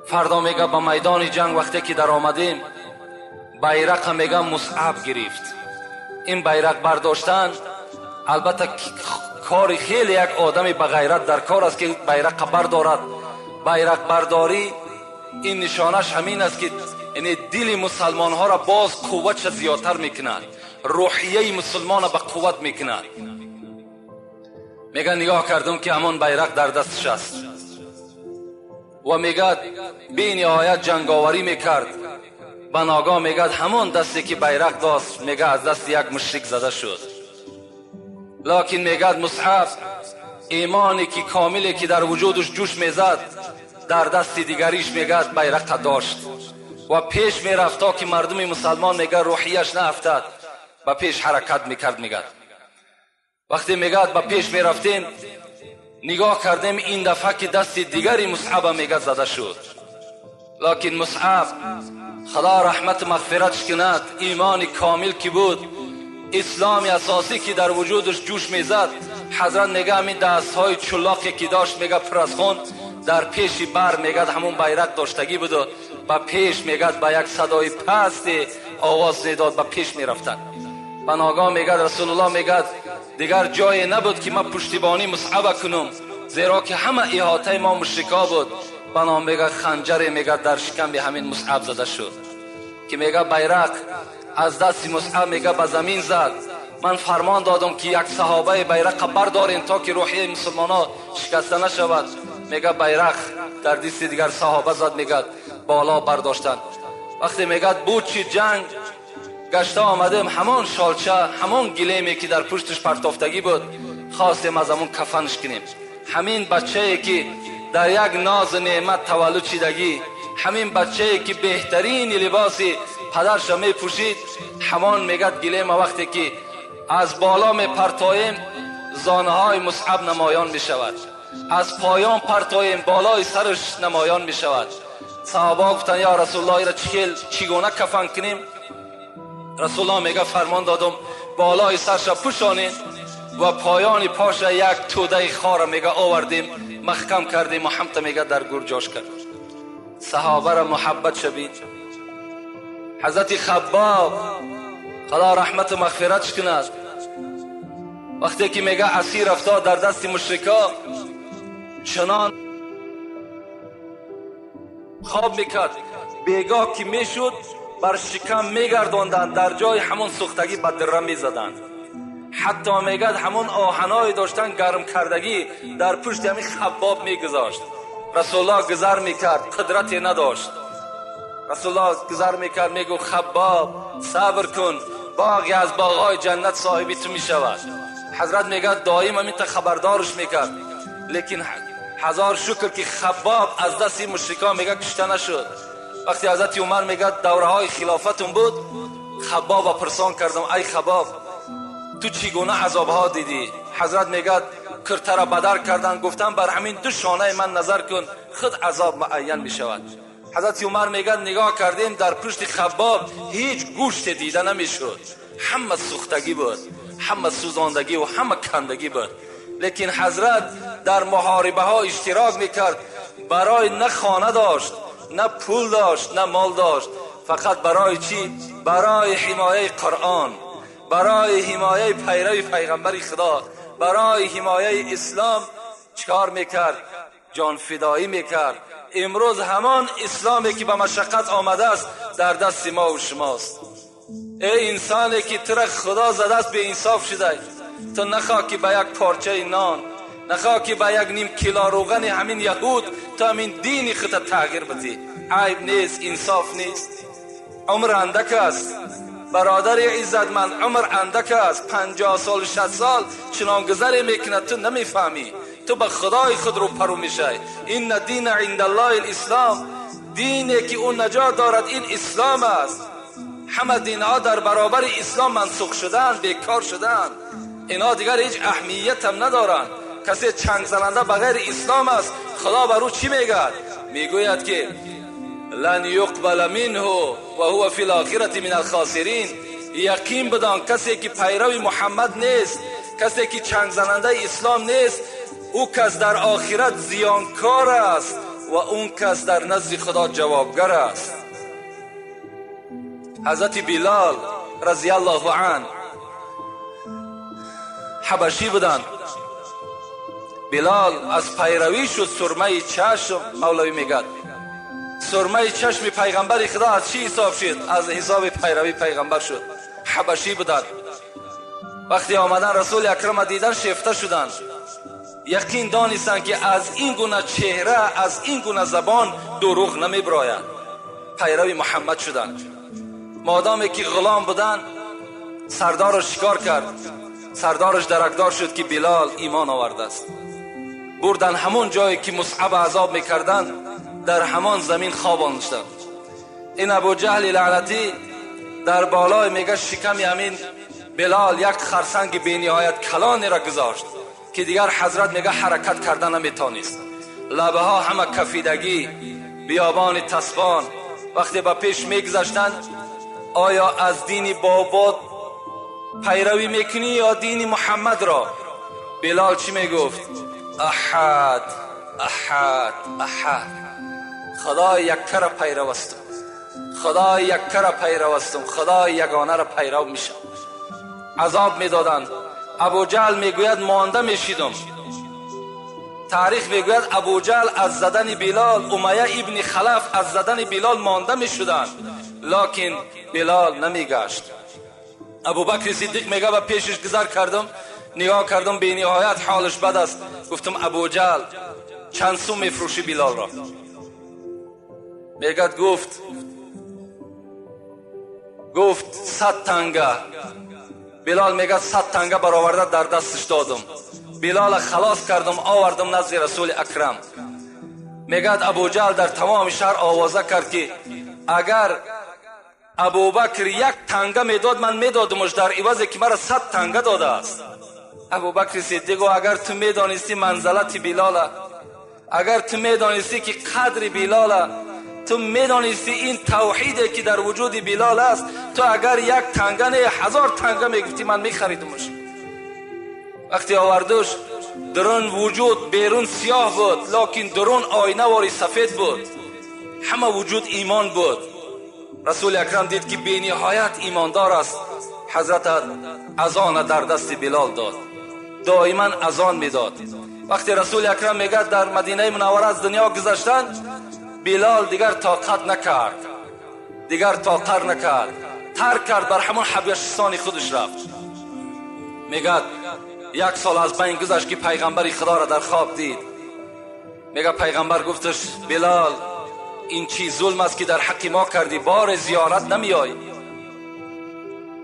فردا میگه با میدان جنگ وقتی که در آمدیم، بیرق میگه مصعب گرفت. این بیرق برداشتن البته کار خیلی یک آدمی به غیرت در کار است که بیرق بردارد. بیرق برداری این نشانش همین است که یعنی دل مسلمان ها را باز قوت زیادتر میکند، روحیه مسلمان را به قوت میکند. میگه نگاه کردم که همان بیرق در دستش است و میگه بی نهایت جنگاوری میکرد. به ناگاه میگه همان دستی که بیرق داشت میگه از دست یک مشرک زده شد. لکن میگه مصعب ایمانی که کاملی که در وجودش جوش میزد در دست دیگریش میگه بیرق داشت و پیش میرفت تا که مردم مسلمان میگه روحیش نافتاد، با پیش حرکت میکرد. میگه وقتی میگه با پیش میرفتیم نگاه کردیم این دفعه که دست دیگری مصعب میگه زده شد. لکن مصعب خدا رحمت مغفرتش کند، ایمان کامل که بود، اسلام اساسی که در وجودش جوش میزد، حضرت میگه همین دست های چلاقی که داشت میگه پر از خون در پیش بر میگه همون بیرق داشتگی بود و با پیش میگه با یک صدای پست آواز میداد با پیش میرفتن. به ناگاه میگه رسول الله میگه دیگر جای نبود که ما پشتیبانی مصعب کنم، زیرا که همه احاطه ما مشرکا بود. به نام میگه خنجر میگه در شکم به همین مصعب زده شد که میگه بیرق از دست مصعب میگه به زمین زد. من فرمان دادم که یک صحابه بیرق بردارین تا که روحیه مسلمانان شکسته نشود. میگه بیرق در دست دیگر صحابه زد، میگه بالا برداشتن. وقتی میگه بود چی جنگ گشته آمدیم، همون شالچه همون گلیمی که در پشتش پرتافتگی بود خواستیم از همون کفنش کنیم. همین بچه‌ای که در یک ناز نعمت تولد شدگی، همین بچه‌ای که بهترین لباسی پدرش می پوشید، همون میگه گلیم وقتی که از بالا می پرتاییم زانه های مصعب نمایان می شود، از پایان پرتاییم بالای سرش نمایان می شود. صحابه گفتن یا رسول الله را چگونه کفن کنیم؟ رسول الله میگه فرمان دادم بالای سرش پوشانید و پایان پاش یک توده خار میگه آوردیم محکم کردیم و همت میگه در گور جاش کرد. صحابه را محبت شوید. حضرت خباب خدا رحمت و مغفرتش کند، وقتی که میگه اسیر افتاد در دست مشرکا، چنان خواب میکرد بیگاه که میشد بر شکم میگرداندند، در جای همون سوختگی بدره میزدند. حتی میگد همون آهنای داشتن گرم کردگی در پشت همین خباب میگذاشت. رسول الله گذر میکرد، قدرتی نداشت. رسول الله گذر میکرد میگو خباب صبر کن، باغی از باغهای جنت صاحبی تو میشود. حضرت میگه دائم همین تا خبردارش میکرد، لیکن هزار شکر که خباب از دست مشرکان میگه کشته نشد. وقتی حضرت عمر میگه دوره های خلافتون بود، خباب پرسان کردم ای خباب تو چگونه عذاب ها دیدی؟ حضرت میگه کرته را بدر کردن، گفتن بر همین دو شانه من نظر کن خود عذاب معین میشود. حضرت عمر میگه نگاه کردیم در پشت خباب هیچ گوشت دیده نمیشد، همه سوختگی بود، همه سوزاندگی و همه کندگی بود. لیکن حضرت در محاربه ها اشتراک میکرد، برای نه خانه داشت، نه پول داشت، نه مال داشت، فقط برای چی؟ برای حمایه قرآن، برای حمایه پیروی پیغمبر خدا، برای حمایه اسلام چکار میکرد؟ جان فدایی میکرد. امروز همان اسلامی که به مشقت آمده است در دست ما و شماست. ای انسانی که تو را خدا زده است به انصاف شده، تو نخواه که به یک پارچه نان، نخواه که به یک نیم کیلو روغن همین یهود تو همین دین خودت تغییر بدی. عیب نیست، انصاف نیست. عمر اندک است برادر عزتمند، عمر اندک است، 50 سال 60 سال چنان گذری میکنه تو نمیفهمی، تو به خدای خود رو پرو میشه. این دین عند الله الاسلام، دینی که اون نجات دارد این اسلام است. همه دینها در برابر اسلام منسوخ شدن، بیکار شدن، اینا دیگر هیچ اهمیت هم ندارن. کسی چنگ زننده بغیر اسلام است، خدا بر او چی میگه؟ میگوید که لن یقبل منه و هو فی الاخره من الخاسرین. یقین بدان کسی که پیرو محمد نیست، کسی که چنگ زننده اسلام نیست، او کس در آخرت زیانکار است و اون کس در نزد خدا جوابگر است. حضرت بلال رضی الله عنه حبشی بودند. بلال از پیروی شد سرمه چشم، مولوی میگد سرمه چشم پیغمبر خدا از چی حساب شد؟ از حساب پیروی پیغمبر شد. حبشی بودند. وقتی آمدن رسول اکرم دیدن شیفته شدند. یقین دانستند که از این گونه چهره، از این گونه زبان دروغ نمیبراید. پیروی محمد شدند. مادامی که غلام بودن، سردارش شکار کرد، سردارش درکدار شد که بلال ایمان آورده است. بردن همون جایی که مصعب عذاب میکردن، در همان زمین خواباندند. این ابو جهل لعنتی در بالای میگه شکم یمین بلال یک خرسنگ بی نهایت کلانی را گذاشت که دیگر حضرت میگه حرکت کردن نمیتونست. لبه ها همه کفیدگی، بیابان تسبان. وقتی به پیش میگذشتند، آیا از دین بابات پیروی میکنی یا دین محمد را؟ بلال چی میگفت؟ احد احد احد، خدا یکه را پیرو استم، خدا یکه را پیرو استم، خدا یگانه را پیرو میشم. عذاب میدادند. ابو جهل میگوید مانده میشیدم. تاریخ میگوید ابو جهل از زدن بلال، امیه ابن خلف از زدن بلال مانده میشدند، لکن بلال نمیگشت. ابوبکر صدیق میگه و پیشش گذر کردم، نگاه کردم به نهایت حالش بد است. گفتم ابوجهل چند سوم میفروشی بلال را؟ میگه گفت 100 تنگه. بلال میگه 100 تنگه برآورده در دستش دادم. بلال خلاص کردم آوردم نزد رسول اکرم. میگه ابوجهل در تمام شهر آوازه کرد که اگر ابوبکر 1 تنگه میداد من میدادمش در عوضی که مرا 100 تنگه داده است. ابوبکر صدیق اگر تو میدانستی منزلت بلال، اگر تو میدانستی که قدر بلال، تو میدانستی این توحیدی که در وجود بلال است، تو اگر 1 تنگه نه 1000 تنگه میگفتی من میخریدمش. وقتی آوردوش درون وجود بیرون سیاه بود، لکن درون آینه واری سفید بود، همه وجود ایمان بود. رسول اکرم دید که بی نهایت ایماندار است. حضرت اذان در دست بلال داد، دائما اذان میداد. وقتی رسول اکرم میگه در مدینه منوره از دنیا گذشتن، بلال دیگر طاقت نکرد، ترک کرد، بر همون حبشستان خودش رفت. میگه 1 سال از بین گذشت که پیغمبر خدا را در خواب دید. میگه پیغمبر گفتش بلال این چی ظلم است که در حق ما کردی، بار زیارت نمیای؟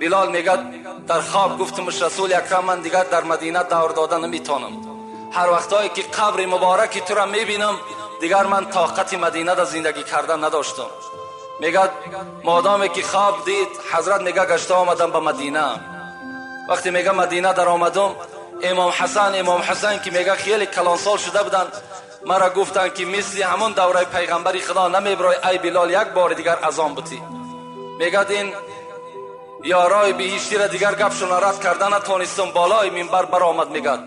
بلال میگه در خواب گفتمش رسول اکرم من دیگر در مدینه دور دادن نمیتونم، هر وقتایی که قبر مبارک تو را میبینم دیگر من طاقت مدینه در زندگی کردن نداشتم. میگه مادامی که خواب دید حضرت میگه گشته آمدم به مدینه. وقتی میگه مدینه در آمدم، امام حسین که میگه خیلی کلانسال شده بودن، مرا گفتن که مثل همون دوره پیغمبری خدا نمیبرای ای بلال 1 بار دیگر اذان بتی. میگه این یارای بهشتی را دیگر گپشون رد کردن نتونستم، بالای منبر برآمد. میگه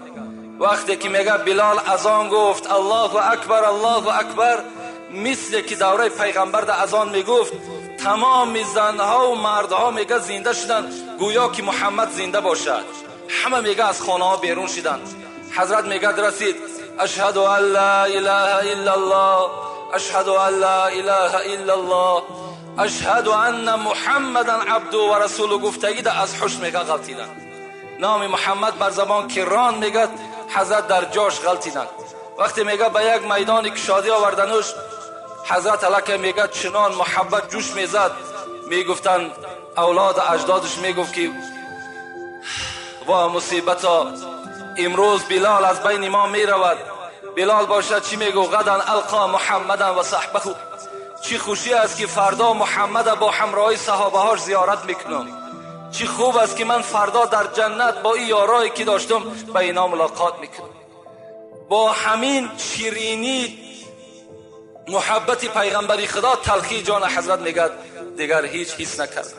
وقتی که میگه بلال اذان گفت الله اکبر، مثل که دوره پیغمبر در اذان میگفت، تمام زنها و مردها میگه زنده شدن، گویا که محمد زنده باشد. همه میگه از خانه ها بیرون شدن. حضرت میگه رسید اشهد ان لا اله الا الله، اشهد ان لا اله الا الله، اشهد ان محمدا عبده و رسوله. گفتگی از حش میگه غلطیدن، نام محمد بر زبان کران میگه حضرت در جاش غلطیدن. وقتی میگه به یک میدانی که شادی آوردنش، حضرت علیه میگه چنان محبت جوش میزد، میگفتن اولاد اجدادش میگفت که وا مصیبتا، امروز بلال از بین ما میرود. بلال باشد چی میگو؟ غدا القا محمدا و صحبه، چی خوشی است که فردا محمد با همراهی صحابه هاش زیارت میکنم. چی خوب است که من فردا در جنت با این یارایی که داشتم با اینا ملاقات میکنم. با همین شیرینی محبت پیغمبری خدا تلخی جان حضرت میگه دیگر هیچ حس نکرد.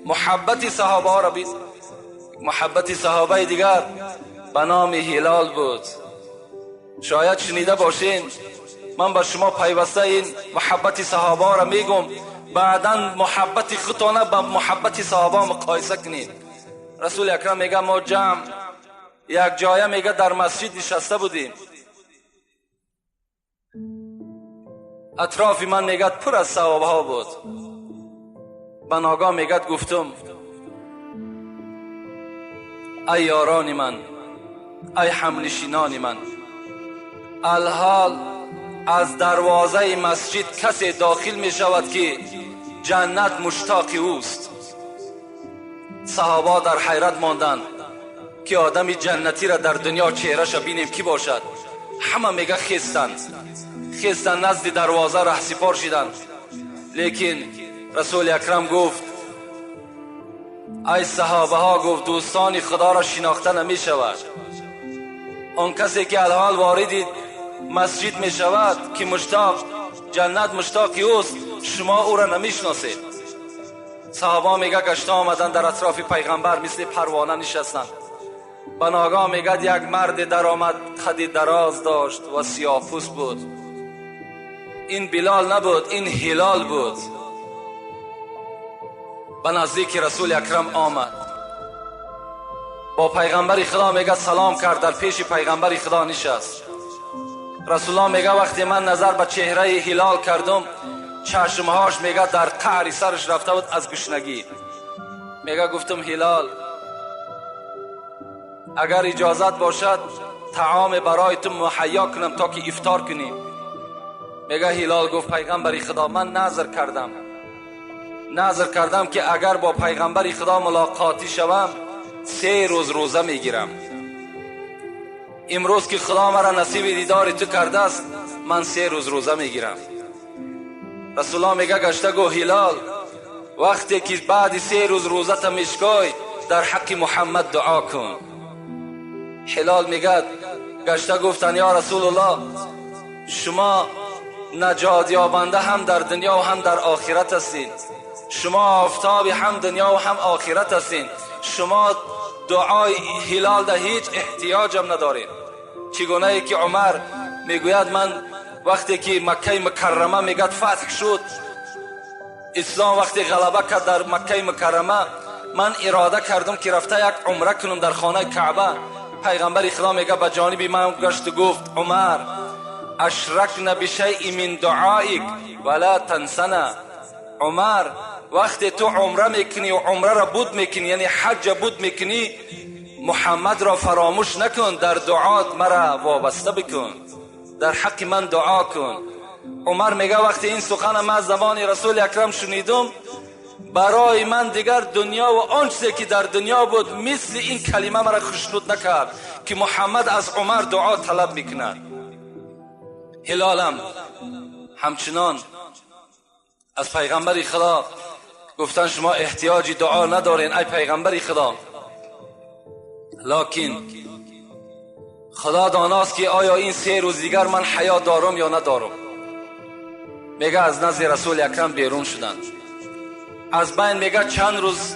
محبت صحابه ها را بید. محبت صحابه دیگر به نام هلال بود. شاید شنیده باشین، من به شما پیوسته این محبت صحابه ها را میگم، بعداً محبت خودتان با محبت صحابه مقایسه کنید. رسول اکرم میگه ما جمع یک جایه میگه در مسجد نشسته بودیم، اطراف من میگه پر از صحابه ها بود. به ناگاه میگه گفتم ای یاران من، ای همنشینان من، الحال از دروازه مسجد کسی داخل می شود که جنت مشتاق اوست. صحابه در حیرت ماندن که آدمی جنتی را در دنیا چهرهش بینیم کی باشد. همه میگه خیستن نزد دروازه رهسپار شدن. لیکن رسول اکرم گفت ای صحابه ها، گفت دوستان خدا را شناخته نمی شود. آن کسی که الحال وارد مسجد می شود که مشتاق جنت مشتاق اوست، شما او را نمی شناسید. صحابه میگه گشته آمدن در اطراف پیغمبر مثل پروانه نشستند. به ناگاه میگه یک مرد در آمد، قد دراز داشت و سیاه‌پوست بود. این بلال نبود، این هلال بود. به نزدیک رسول اکرم آمد، با پیغمبر خدا میگه سلام کرد، در پیش پیغمبر خدا نشست. رسول الله میگه وقتی من نظر به چهره هلال کردم، چشمهاش میگه در قعر سرش رفته بود از گشنگی. میگه گفتم هلال اگر اجازت باشد طعام برای تو مهیا کنم تا که افطار کنیم. میگه هلال گفت پیغمبر خدا من نظر کردم که اگر با پیغمبر خدا ملاقاتی شوم 3 روز روزه میگیرم. امروز که خدا مرا نصیب دیدار تو کرده است من 3 روز روزه میگیرم. رسول الله میگه گشته گو هلال وقتی که بعد 3 روز روزه تا میشکای در حق محمد دعا کن. هلال میگه گشته گفتن یا رسول الله شما نجات یابنده هم در دنیا و هم در آخرت هستین. شما آفتاب هم دنیا و هم آخرت هستین. شما دعای هلال ده هیچ احتیاجم ندارین. چگونه ای که عمر میگوید من وقتی که مکه مکرمه میگد فتح شد، اسلام وقتی غلبه کرد در مکه مکرمه، من اراده کردم که رفته یک عمره کنم در خانه کعبه. پیغمبر خدا میگه به جانب من گشت گفت عمر اشرکنا بشیء من دعائک ولا تنسنا. عمر وقتی تو عمره میکنی و عمره را بود میکنی یعنی حج بود میکنی محمد را فراموش نکن، در دعات مرا وابسته بکن، در حق من دعا کن. عمر میگه وقتی این سخن من از زبان رسول اکرم شنیدم برای من دیگر دنیا و آنچه که در دنیا بود مثل این کلمه مرا خشنود نکرد که محمد از عمر دعا طلب میکند. هلالم همچنان از پیغمبر خدا گفتن شما احتیاجی دعا ندارین ای پیغمبر خدا، لکن خدا داناست که آیا این 3 روز دیگر من حیات دارم یا ندارم. میگه از نزد رسول اکرم بیرون شدند. از بین میگه چند روز،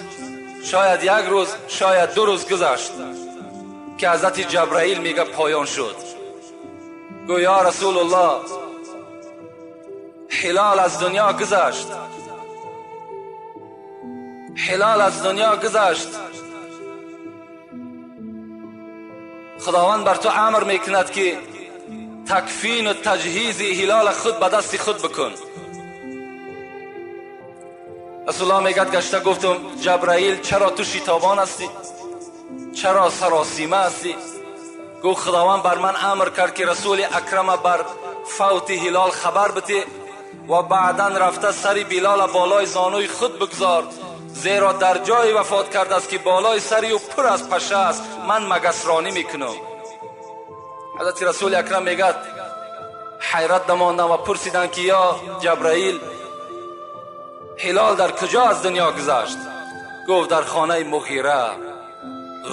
شاید 1 روز شاید 2 روز گذشت که حضرت جبرائیل میگه پایان شد. گو یا رسول الله هلال از دنیا گذشت، هلال از دنیا گذشت. خداوند بر تو امر میکند که تکفین و تجهیز هلال خود به دست خود بکن. رسول الله میگه گشته گفتم جبرائیل چرا تو شتابان هستی؟ چرا سراسیمه هستی؟ گو خداوند بر من امر کرد که رسول اکرم بر فوت هلال خبر بده و بعدا رفته سری بلال بالای زانوی خود بگذار، زیرا در جای وفات کرده است که بالای سری و پر از پشه است، من مگسرانی میکنم. حضرت رسول اکرم میگه حیرت نماندن و پرسیدن که یا جبرائیل هلال در کجا از دنیا گذشت؟ گفت در خانه مغیره،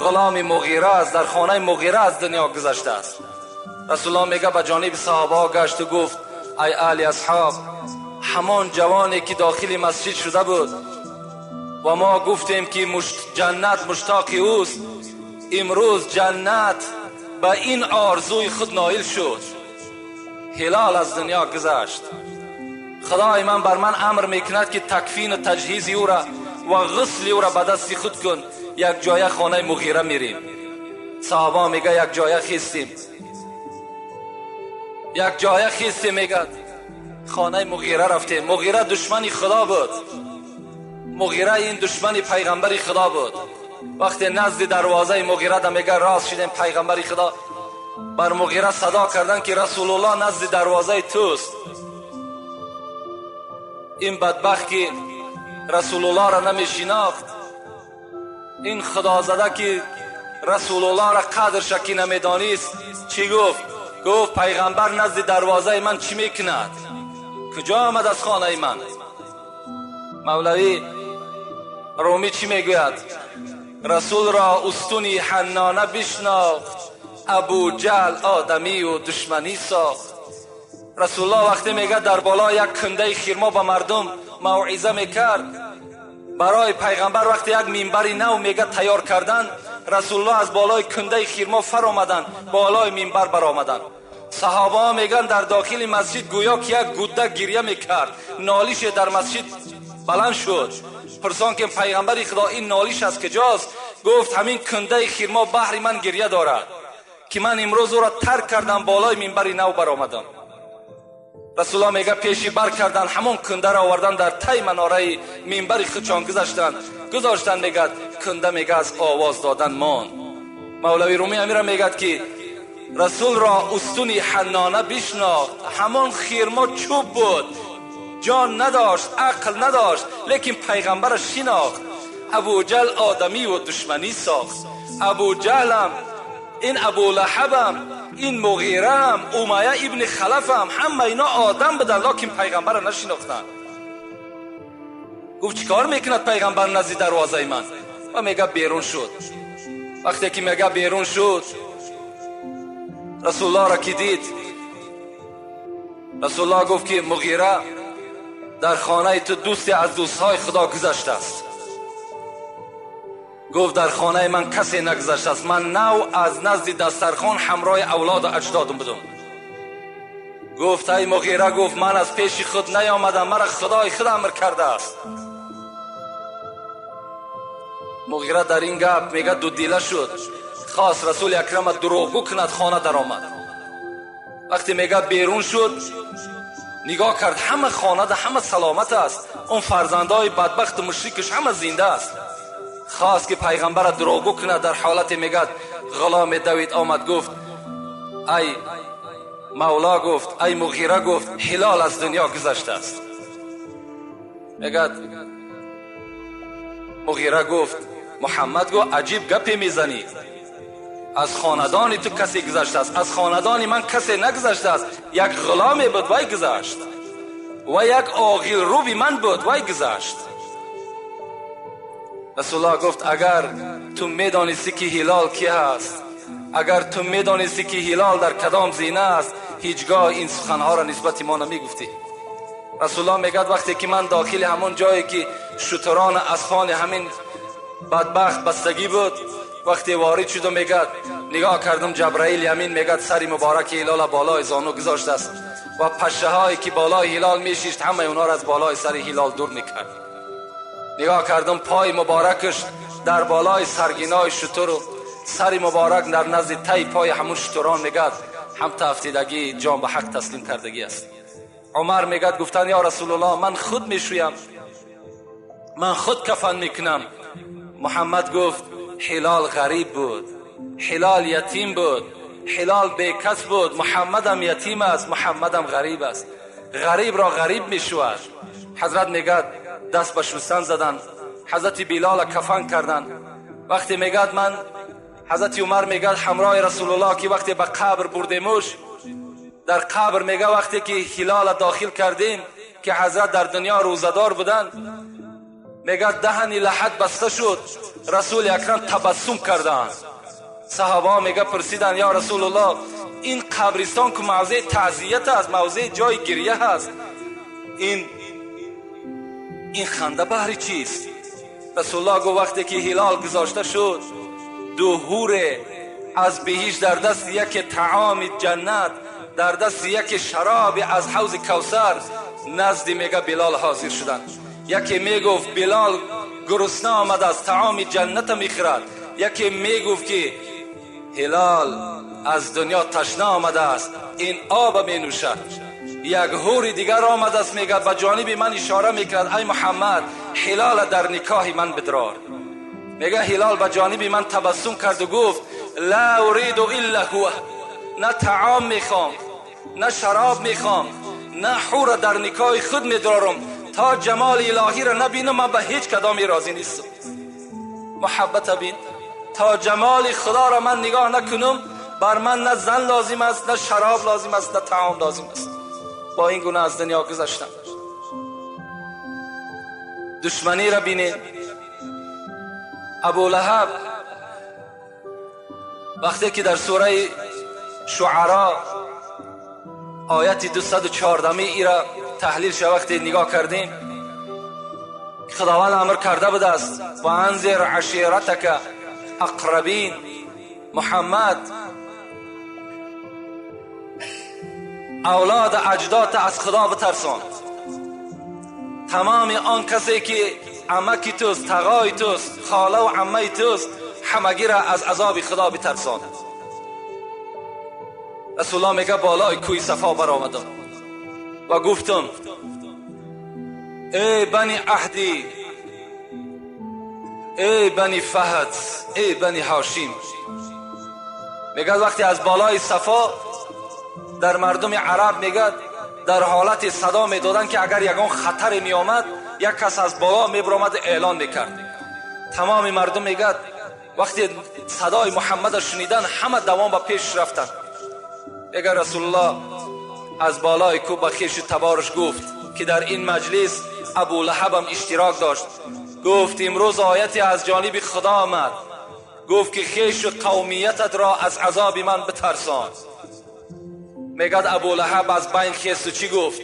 غلام مغیره است، در خانه مغیره از دنیا گذشته است. رسول الله میگه به جانب صحابه گشت و گفت ای اهل اصحاب، همان جوانی که داخل مسجد شده بود و ما گفتیم که جنت مشتاق اوست، امروز جنت به این آرزوی خود نائل شد، هلال از دنیا گذشت. خدای من بر من امر میکند که تکفین و تجهیز او را و غسل او را به دست خود کن. یک جای خانه مغیره میریم. صحابه میگه یک جای خیستیم، یک جای خیستیم، میگه خانه مغیره رفتیم. مغیره دشمن خدا بود، مغیره این دشمن پیغمبر خدا بود. وقتی نزد دروازه مغیره ده میگه راست شدیم پیغمبر خدا، بر مغیره صدا کردن که رسول الله نزد دروازه توست. این بدبخت که رسول الله را نمیشناخت، این خدا زده که رسول الله را قدر شکی نمیدانست، چی گفت؟ گفت پیغمبر نزد دروازه من چی میکند؟ کجا آمد از خانه من؟ مولوی رومی چی میگوید؟ رسول را استونی حنانه بشناخت، ابو جهل آدمی و دشمنی ساخت. رسول الله وقتی میگه در بالا یک کنده خرما به مردم موعظه میکرد، برای پیغمبر وقتی یک منبری نو میگه تیار کردن، رسول الله از بالای کنده خرما فر آمدن، بالای منبر بر آمدن. صحابه ها میگن در داخل مسجد گویا که یک گوده گریه میکرد، نالیش در مسجد بلند شد. پرسان که پیغمبر خدا این نالیش از کجاست؟ گفت همین کنده خرما بحر من گریه دارد که من امروز او را ترک کردم، بالای منبر نو بر آمدم. رسول الله میگه پیشی بر کردن، همون کنده را آوردن در تی مناره منبر خودشان گذاشتن میگه کنده میگه از آواز دادن مان. مولوی رومی امیر میگه که رسول را استونی حنانه بشناخت، همون خیرما چوب بود، جان نداشت، عقل نداشت، لیکن پیغمبر شناخت. ابو جهل آدمی و دشمنی ساخت، ابو جهلم، این ابو لهبم، این مغیرم، امیه ابن خلفم، همه اینا آدم بدن لیکن پیغمبر نشناختن. گفت چیکار میکند پیغمبر نزد دروازه من؟ و میگه بیرون شد. وقتی که میگه بیرون شد، رسول الله را که دید، رسول الله گفت که مغیره در خانه تو دوستی از دوستهای خدا گذشته است. گفت در خانه من کسی نگذشته است، من نو از نزد دسترخوان همراه اولاد و اجدادم بودم. گفت ای مغیره، گفت من از پیش خود نیامدم، مرا خدای خود امر کرده است. مغیره در این گپ میگه دو دیله شد، خواست رسول اکرم دروغگو کند، خانه در آمد. وقتی میگه بیرون شد، نگاه کرد همه خانه ده همه سلامت است، اون فرزندای بدبخت مشرکش همه زنده است. خواست که پیغمبر دروغگو کند، در حالت میگه غلام دوید آمد، گفت ای مولا، گفت ای مغیره، گفت هلال از دنیا گذشته است. میگه مغیره گفت محمد گفت عجیب گپی میزنی، از خاندان تو کسی گذشته است، از خاندان من کسی نگذشته است. یک غلامی بود وای گذشت، و یک عاقل روبی من بود وای گذشت. رسول الله گفت اگر تو میدانستی که هلال کی هست، اگر تو میدانستی که هلال در کدام زینه است، هیچگاه این سخنها را نسبت ما نمیگفتی. رسول الله میگه وقتی که من داخل همون جایی که شتران اسخان همین بدبخت بستگی بود، وقتی وارد شدم میگه نگاه کردم جبرائیل یمین میگه سری مبارک هلال بالای زانو گذاشته است و پشه هایی که بالای هلال میشیشت همه اونا را از بالای سر هلال دور میکرد. نگاه کردم پای مبارکش در بالای سرگینای شتر و سری مبارک در نزد تی پای همون شتران میگه هم تفتیدگی جان به حق تسلیم کردگی است. عمر میگه گفتن یا رسول الله من خود میشویم، من خود کفن میکنم. محمد گفت هلال غریب بود، هلال یتیم بود، هلال بیکس بود، محمدم یتیم است، محمدم غریب است. غریب را غریب میشود. حضرت میگه دست به شستن زدن، حضرت بلال کفن کردن. وقتی میگه من، حضرت عمر میگه همراه رسول الله که وقتی به قبر بردیمش، در قبر میگه وقتی که هلال داخل کردیم که حضرت در دنیا روزدار بودن، میگه دهن لحد بسته شد، رسول اکرم تبسم کردن. صحابه میگه پرسیدن یا رسول الله این قبرستان که موضع تعزیت است، موضع جای گریه هست، این خنده بهری چیست؟ رسول الله گفت وقتی که هلال گذاشته شد، دو حور از بهشت در دست یک طعام جنت، در دست یک شراب از حوض کوثر نزد میگه بلال حاضر شدند. یکی میگفت بلال گرسنه آمد از طعام جنت میخورد، یکی میگفت که هلال از دنیا تشنه آمده است، این آب می نوشد. یک حور دیگر آمد است میگه به جانب من اشاره میکرد ای محمد هلال در نکاح من بدرار. میگه هلال به جانب من تبسم کرد و گفت لا اريد الا هو، نه طعام میخوام، نه شراب میخوام، نه حور در نکاح خود میدرارم، تا جمال الهی را نبینم من به هیچ کدامی راضی نیستم. محبت بین، تا جمال خدا را من نگاه نکنم، بر من نه زن لازم است، نه شراب لازم است، نه طعام لازم است. با این گونه از دنیا گذشتم. دشمنی را بینید. ابو لهب وقتی که در سوره شعراء آیت 214 ای را تحلیل شد، وقتی نگاه کردیم خداوند امر کرده بود است و انذر عشیرتک اقربین. محمد اولاد اجداد از خدا بترسان. تمام آن کسی که عمکی توست، تقای توست، خاله و عمه توست، همگی را از عذاب خدا بترسان. رسول الله میگه بالای کوی صفا برآمدم. و گفتم ای بنی عهدی، ای بنی فهد، ای بنی هاشم. میگه وقتی از بالای صفا در مردم عرب میگه در حالت صدا میدادن که اگر یگان خطر می آمد یک کس از بالا میبرامد اعلان میکرد. تمام مردم میگه وقتی صدای محمد شنیدن همه دوام به پیش رفتن. میگه رسول الله از بالای کوه به خویش تبارش گفت که در این مجلس ابو لهب هم اشتراک داشت. گفت امروز آیتی از جانب خدا آمد، گفت که خویش و قومیتت را از عذاب من بترسان. میگه ابو لهب از بین خیست و چی گفت؟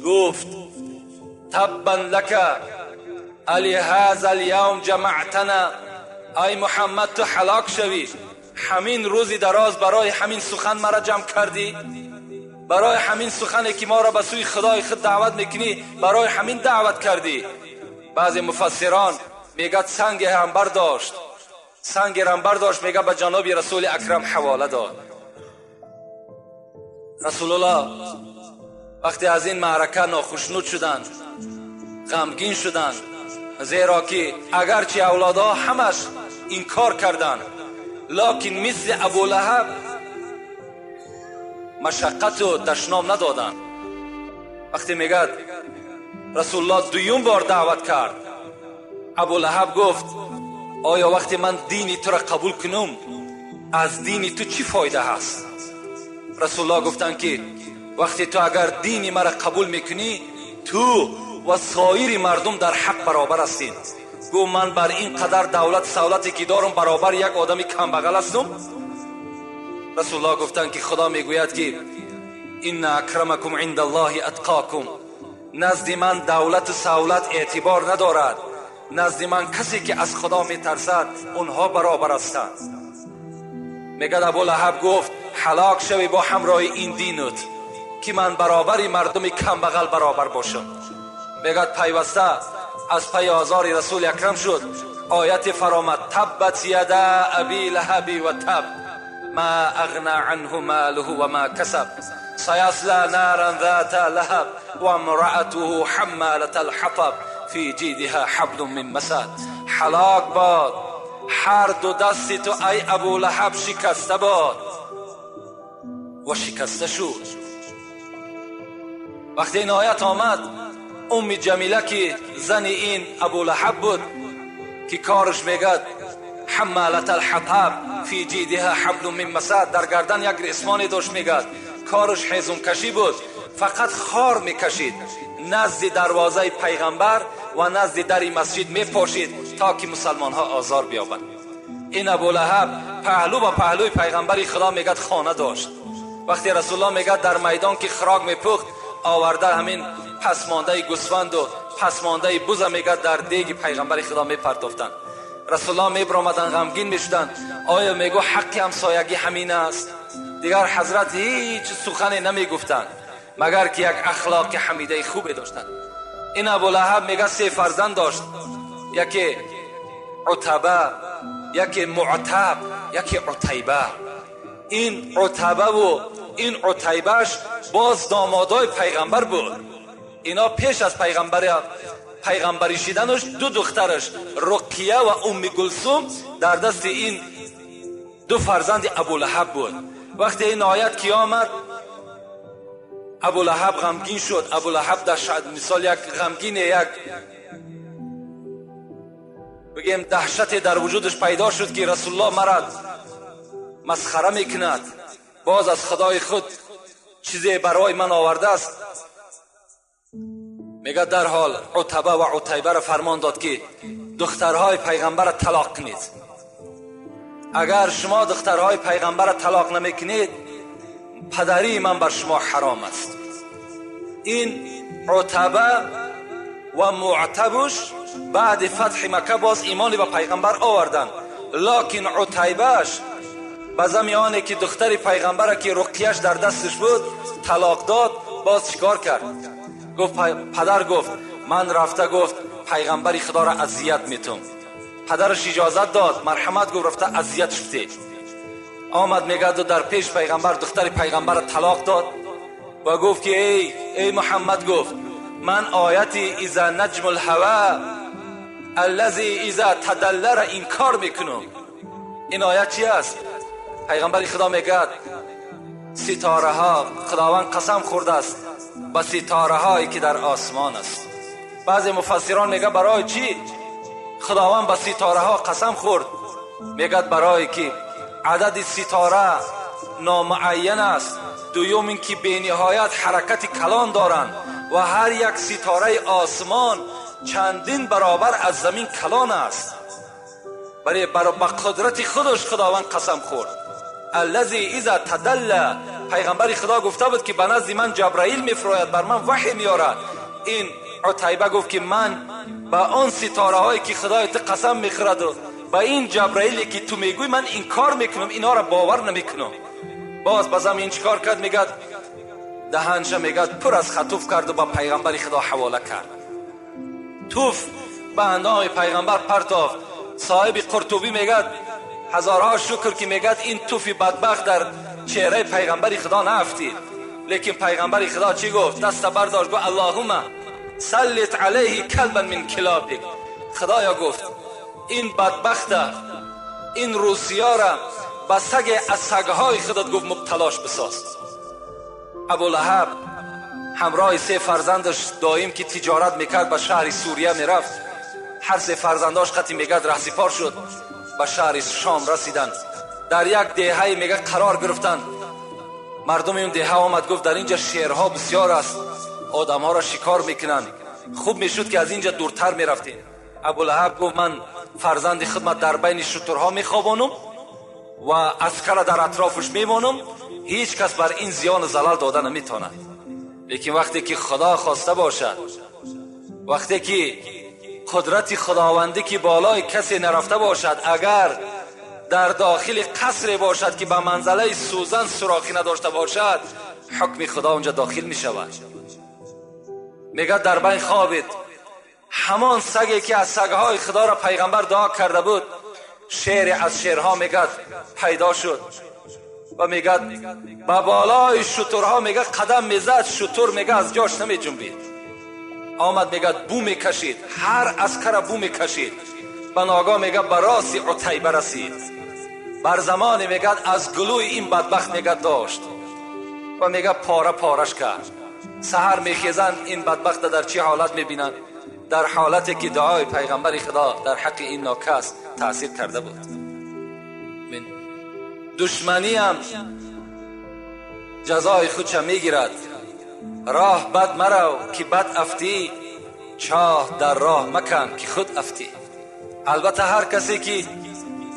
گفت تبا لک علی هذا اليوم جمعتنا. ای محمد تو هلاک شوی، همین روزی دراز برای همین سخن مرا جمع کردی، برای همین سخنی که ما را به سوی خدای خود دعوت میکنی برای همین دعوت کردی. بعضی مفسران میگه سنگ هم برداشت، سنگ هم برداشت، میگه به جناب رسول اکرم حواله داد. رسول الله وقتی از این معرکه ناخشنود شدند، غمگین شدند، زیرا که اگرچه اولادها همش این کار کردند لکن مثل ابو لهب مشقت و دشنام ندادند. وقتی میگه رسول الله دویم بار دعوت کرد، ابو لهب گفت آیا وقتی من دینی تو را قبول کنم از دینی تو چی فایده هست؟ رسول الله گفتند که وقتی تو اگر دینی مرا قبول میکنی تو و سایر مردم در حق برابر هستید. گو من بر این قدر دولت سهولتی که دارم برابر یک آدمی کم بغل هستم؟ رسول الله گفتند که خدا میگوید که ان اکرمکم عند الله اتقاکم. نزد من دولت و سهولت اعتبار ندارد، نزد من کسی که از خدا میترسد اونها برابر هستند. میگه ابو لهب گفت هلاک شوی با همراه این دینت که من برابری مردم کم بغل برابر باشم. میگه پیوسته از پی آزار رسول اکرم شد آیت فرامد تبت یدا ابی لهب و تب ما اغنى عنه ماله و ما کسب سیصلی نارا ذات لهب و امرأته حمالة الحطب فی جیدها حبل من مسد. هلاک باد هر دو دست تو ای ابو لهب شکسته باد. و شکسته شد. وقتی این آیت آمد ام جمیله که زن این ابو لهب بود که کارش میگد حمالة الحطب فی جیدها حبل من مسد، در گردن یک ریسمانی داشت، میگد کارش حزم کشی بود، فقط خار میکشید نزد دروازه پیغمبر و نزد در مسجد میپاشید تا که مسلمان ها آزار بیابند. این ابو لهب پهلو با پهلوی پیغمبر خدا میگد خانه داشت. وقتی رسول الله میگد در میدان که خراگ میپخت آورده همین پسمانده گوسفند و پسمانده بز میگد در دیگ پیغمبر خدا میپرتافتند. رسول الله میبرامدن غمگین میشدن. آیا میگو حق همسایگی همین است؟ دیگر حضرت هیچ سخنی نمیگفتند مگر که یک اخلاق حمیده خوبی داشتند. این ابو لهب میگه 3 فرزند داشت، یکی عتبه، یکی معتب، یکی عتیبه. این عتبه و این عتیبهش باز دامادای پیغمبر بود. اینا پیش از پیغمبری شدنش 2 دخترش رقیه و ام گلثوم در دست این 2 فرزند ابو لهب بود. وقتی این آیت که آمد ابو لهب غمگین شد. ابو لهب در مثال یک غمگین، یک بگیم دهشت در وجودش پیدا شد که رسول الله مرا مسخره میکند، باز از خدای خود چیزی برای من آورده است. میگه در حال عتبه و عتیبه را فرمان داد که دخترهای پیغمبر را طلاق کنید. اگر شما دخترهای پیغمبر را طلاق نمیکنید پدری من بر شما حرام است. این عتبه و معتبش بعد فتح مکه باز ایمان به پیغمبر آوردن، لکن عتیبهش به زمیانه که دختر پیغمبر که رقیهش در دستش بود طلاق داد، باز چیکار کرد؟ گفت پدر گفت من رفته گفت پیغمبر خدا را اذیت میتم. پدرش اجازت داد، مرحمت گفت رفته اذیت شده. آمد میگه در پیش پیغمبر دختر پیغمبر را طلاق داد. و گفت که ای محمد، گفت من آیتی اذا نجم الهوا الذي اذا تدلى را انکار میکنم. این آیت چی است؟ پیغمبر خدا میگه ستاره ها، خداوند قسم خورده است با ستاره هایی که در آسمان است. بعضی مفسران میگه برای چی خداوند با ستاره ها قسم خورد؟ میگه برای که عدد ستاره نامعین است. دوم این که به نهایت حرکت کلان دارند و هر یک ستاره آسمان چندین برابر از زمین کلان است. برای با قدرت خودش خداوند قسم خورد. الذی اذا تدلى، پیغمبر خدا گفته بود که به نزد من جبرائیل میفراید، بر من وحی میارد. این عتیبه گفت که من با آن ستاره هایی که خدای تو قسم میخورد و با این جبرائیلی که تو میگوی من انکار میکنم، اینا را باور نمیکنم. باز بازم این چیکار کرد؟ میگد دهنش میگد پر از خطوف کرد و با پیغمبر خدا حواله کرد. توف به اندام پیغمبر پرتافت. صاحب قرطبی میگد هزارها شکر که میگد این توف بدبخت در چهره پیغمبر خدا نافتید. لیکن پیغمبر خدا چی گفت؟ دست برداشت گفت اللهم سلط علیه کلبا من کلابک. خدایا گفت این بدبخت، این روسیا را با سگ از سگهای خودت گفت مبتلاش بساز. ابولهب همراه 3 فرزندش دائم که تجارت میکرد به شهر سوریه میرفت. هر 3 فرزنداش قطعی میگد رهسپار شد، به شهر شام رسیدند. در یک دهه میگه قرار گرفتند. مردم این دهه آمد گفت در اینجا شیرها بسیار است، آدم ها را شکار میکنند، خوب میشد که از اینجا دورتر میرفتیم. ابولهب گفت من فرزند خدمت در بین شترها میخوابانم و عسکر در اطرافش میمانم، هیچ کس بر این زیان و زلال داده نمیتواند. لیکن وقتی که خدا خواسته باشد، وقتی که قدرت خداوندی که بالای کسی نرفته باشد، اگر در داخل قصر باشد که به منزله سوزن سوراخی نداشته باشد، حکم خدا اونجا داخل می شود. میگه در بین خوابید همان سگی که از سگهای خدا را پیغمبر دعا کرده بود، شیر از شیرها میگه پیدا شد و میگه با بالای شترها میگه قدم میزد، شتر میگه از جاش نمی جنبید. آمد میگه بو میکشید، هر عسکر بو میکشید. به ناگاه میگه به راس عتیبه رسید. بر زمان میگه از گلوی این بدبخت میگه داشت و میگه پاره پارش کرد. سحر میخیزند این بدبخت در چه حالت میبینند؟ در حالتی که دعای پیغمبر خدا در حق این ناکس تأثیر کرده بود. دشمنی هم جزای خودش میگیرد. راه بد مرو که بد افتی، چاه در راه مکن که خود افتی. البته هر کسی که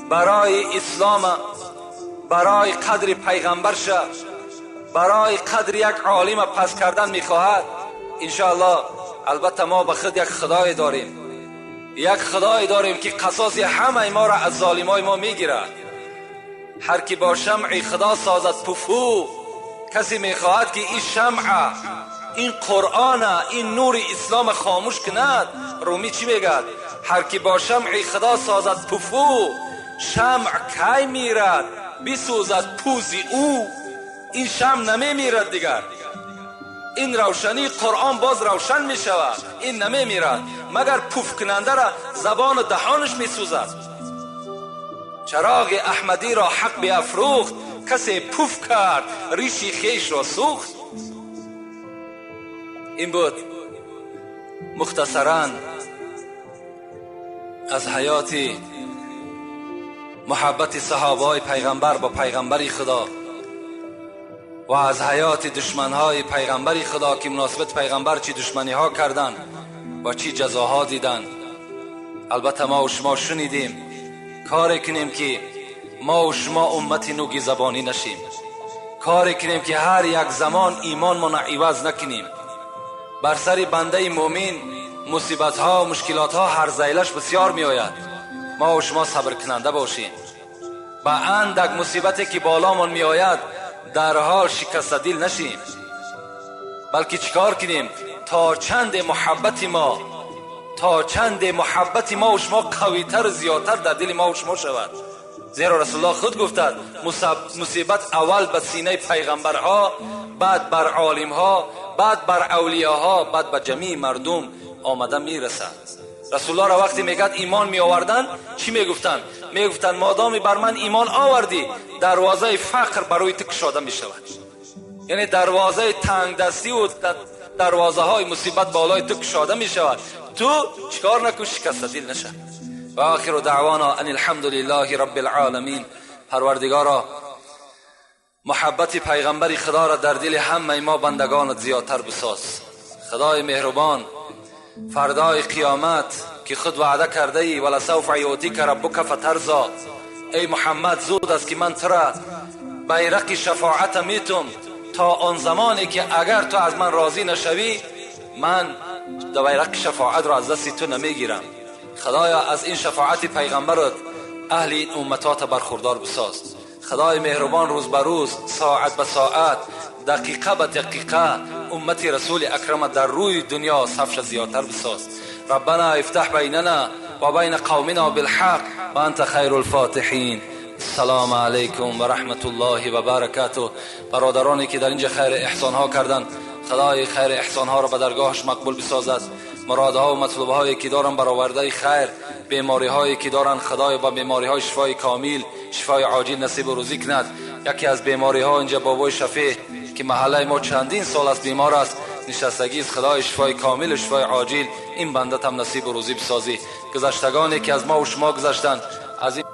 برای اسلام، برای قدر پیغمبر شه، برای قدر یک عالم پس کردن میخواهد، انشاءالله البته ما به خود یک خدای داریم، یک خدای داریم که قصاص همه ما را از ظالمای ما میگیرد. هر کی با شمع خدا سازد پفو، کسی میخواهد که این شمع، این قرآن، این نور اسلام خاموش کند. رومی چی میگد؟ هر کی با شمع خدا سازد پفو، شمع کی میرد بسوزد پوزی او. این شمع نمیمیرد دیگر، این روشنی قرآن باز روشن میشود، این نمیمیرد مگر پوف کننده را زبان و دهانش میسوزد. چراغ احمدی را حق بیافروخت، کسی پوف کرد ریشی خیش را سوخت. این بود مختصراً از حیات محبت صحابه پیغمبر با پیغمبر خدا و از حیات دشمنهای پیغمبر خدا که مناسبت پیغمبر چی دشمنی ها کردن و چی جزاها دیدن. البته ما و شما شنیدیم. کاری کنیم که ما و شما امت نوگی زبانی نشیم. کاری کنیم که هر یک زمان ایمان ما عوض نکنیم. بر سر بنده مومن مصیبت ها و مشکلات ها هر زیلش بسیار می آید. ما و شما صبر کننده باشیم. با اندک مصیبتی که بالامون می آید در حال شکست دل نشیم، بلکه چیکار کنیم تا چند محبت ما و شما قویتر و زیادتر در دل ما و شما شود. زیرا رسول الله خود گفتند مصیبت اول به سینه پیغمبرها، بعد بر عالمها، بعد بر اولیاها، بعد به جمیع مردم آمده میرسد. رسول الله را وقتی میگد ایمان می آوردن چی میگفتند؟ میگفتند مادامی بر من ایمان آوردی دروازه فقر برای تو گشاده می شود. یعنی دروازه تنگ دستی و دروازه های مصیبت بالای تو گشاده می شود. تو چیکار نکن شکست دل نشه. و آخر دعوانا ان الحمد لله رب العالمین. پروردگارا محبت پیغمبر خدا را در دل همه ما بندگانت زیادتر بساز. خدای مهربان، فردای قیامت که خود وعده کرده ای ولسوف یعطیک ربک فترضی، ای محمد زود است که من ترا بیرق شفاعت میتم تا آن زمانی که اگر تو از من راضی نشوی من بیرق شفاعت را از دست تو نمیگیرم. خدایا از این شفاعت پیغمبرت اهل این امتات برخوردار بساز. خدای مهربان روز به روز، ساعت به ساعت، دقیقه به دقیقه امت رسول اکرم در روی دنیا صفش زیادتر بساز. ربنا افتح بیننا و بین قومنا بالحق و انت خیر الفاتحین. السلام علیکم و رحمت الله و برکاته. برادرانی که در اینجا خیر احسان ها کردند، خدای خیر احسان ها را به درگاهش مقبول بسازد. مرادها و مطلوب هایی که دارن برآورده خیر، بیماری هایی که دارن خدای با بیماری های شفای کامل، شفای عاجل نصیب و روزی کند. یکی از بیماری ها اینجا بابای شفیع که محله ما چندین سال است بیمار است، نشستگی است. خدای شفای کامل و شفای عاجل این بنده هم نصیب و روزی بسازی. گذشتگانی که از ما و شما گذشتند از این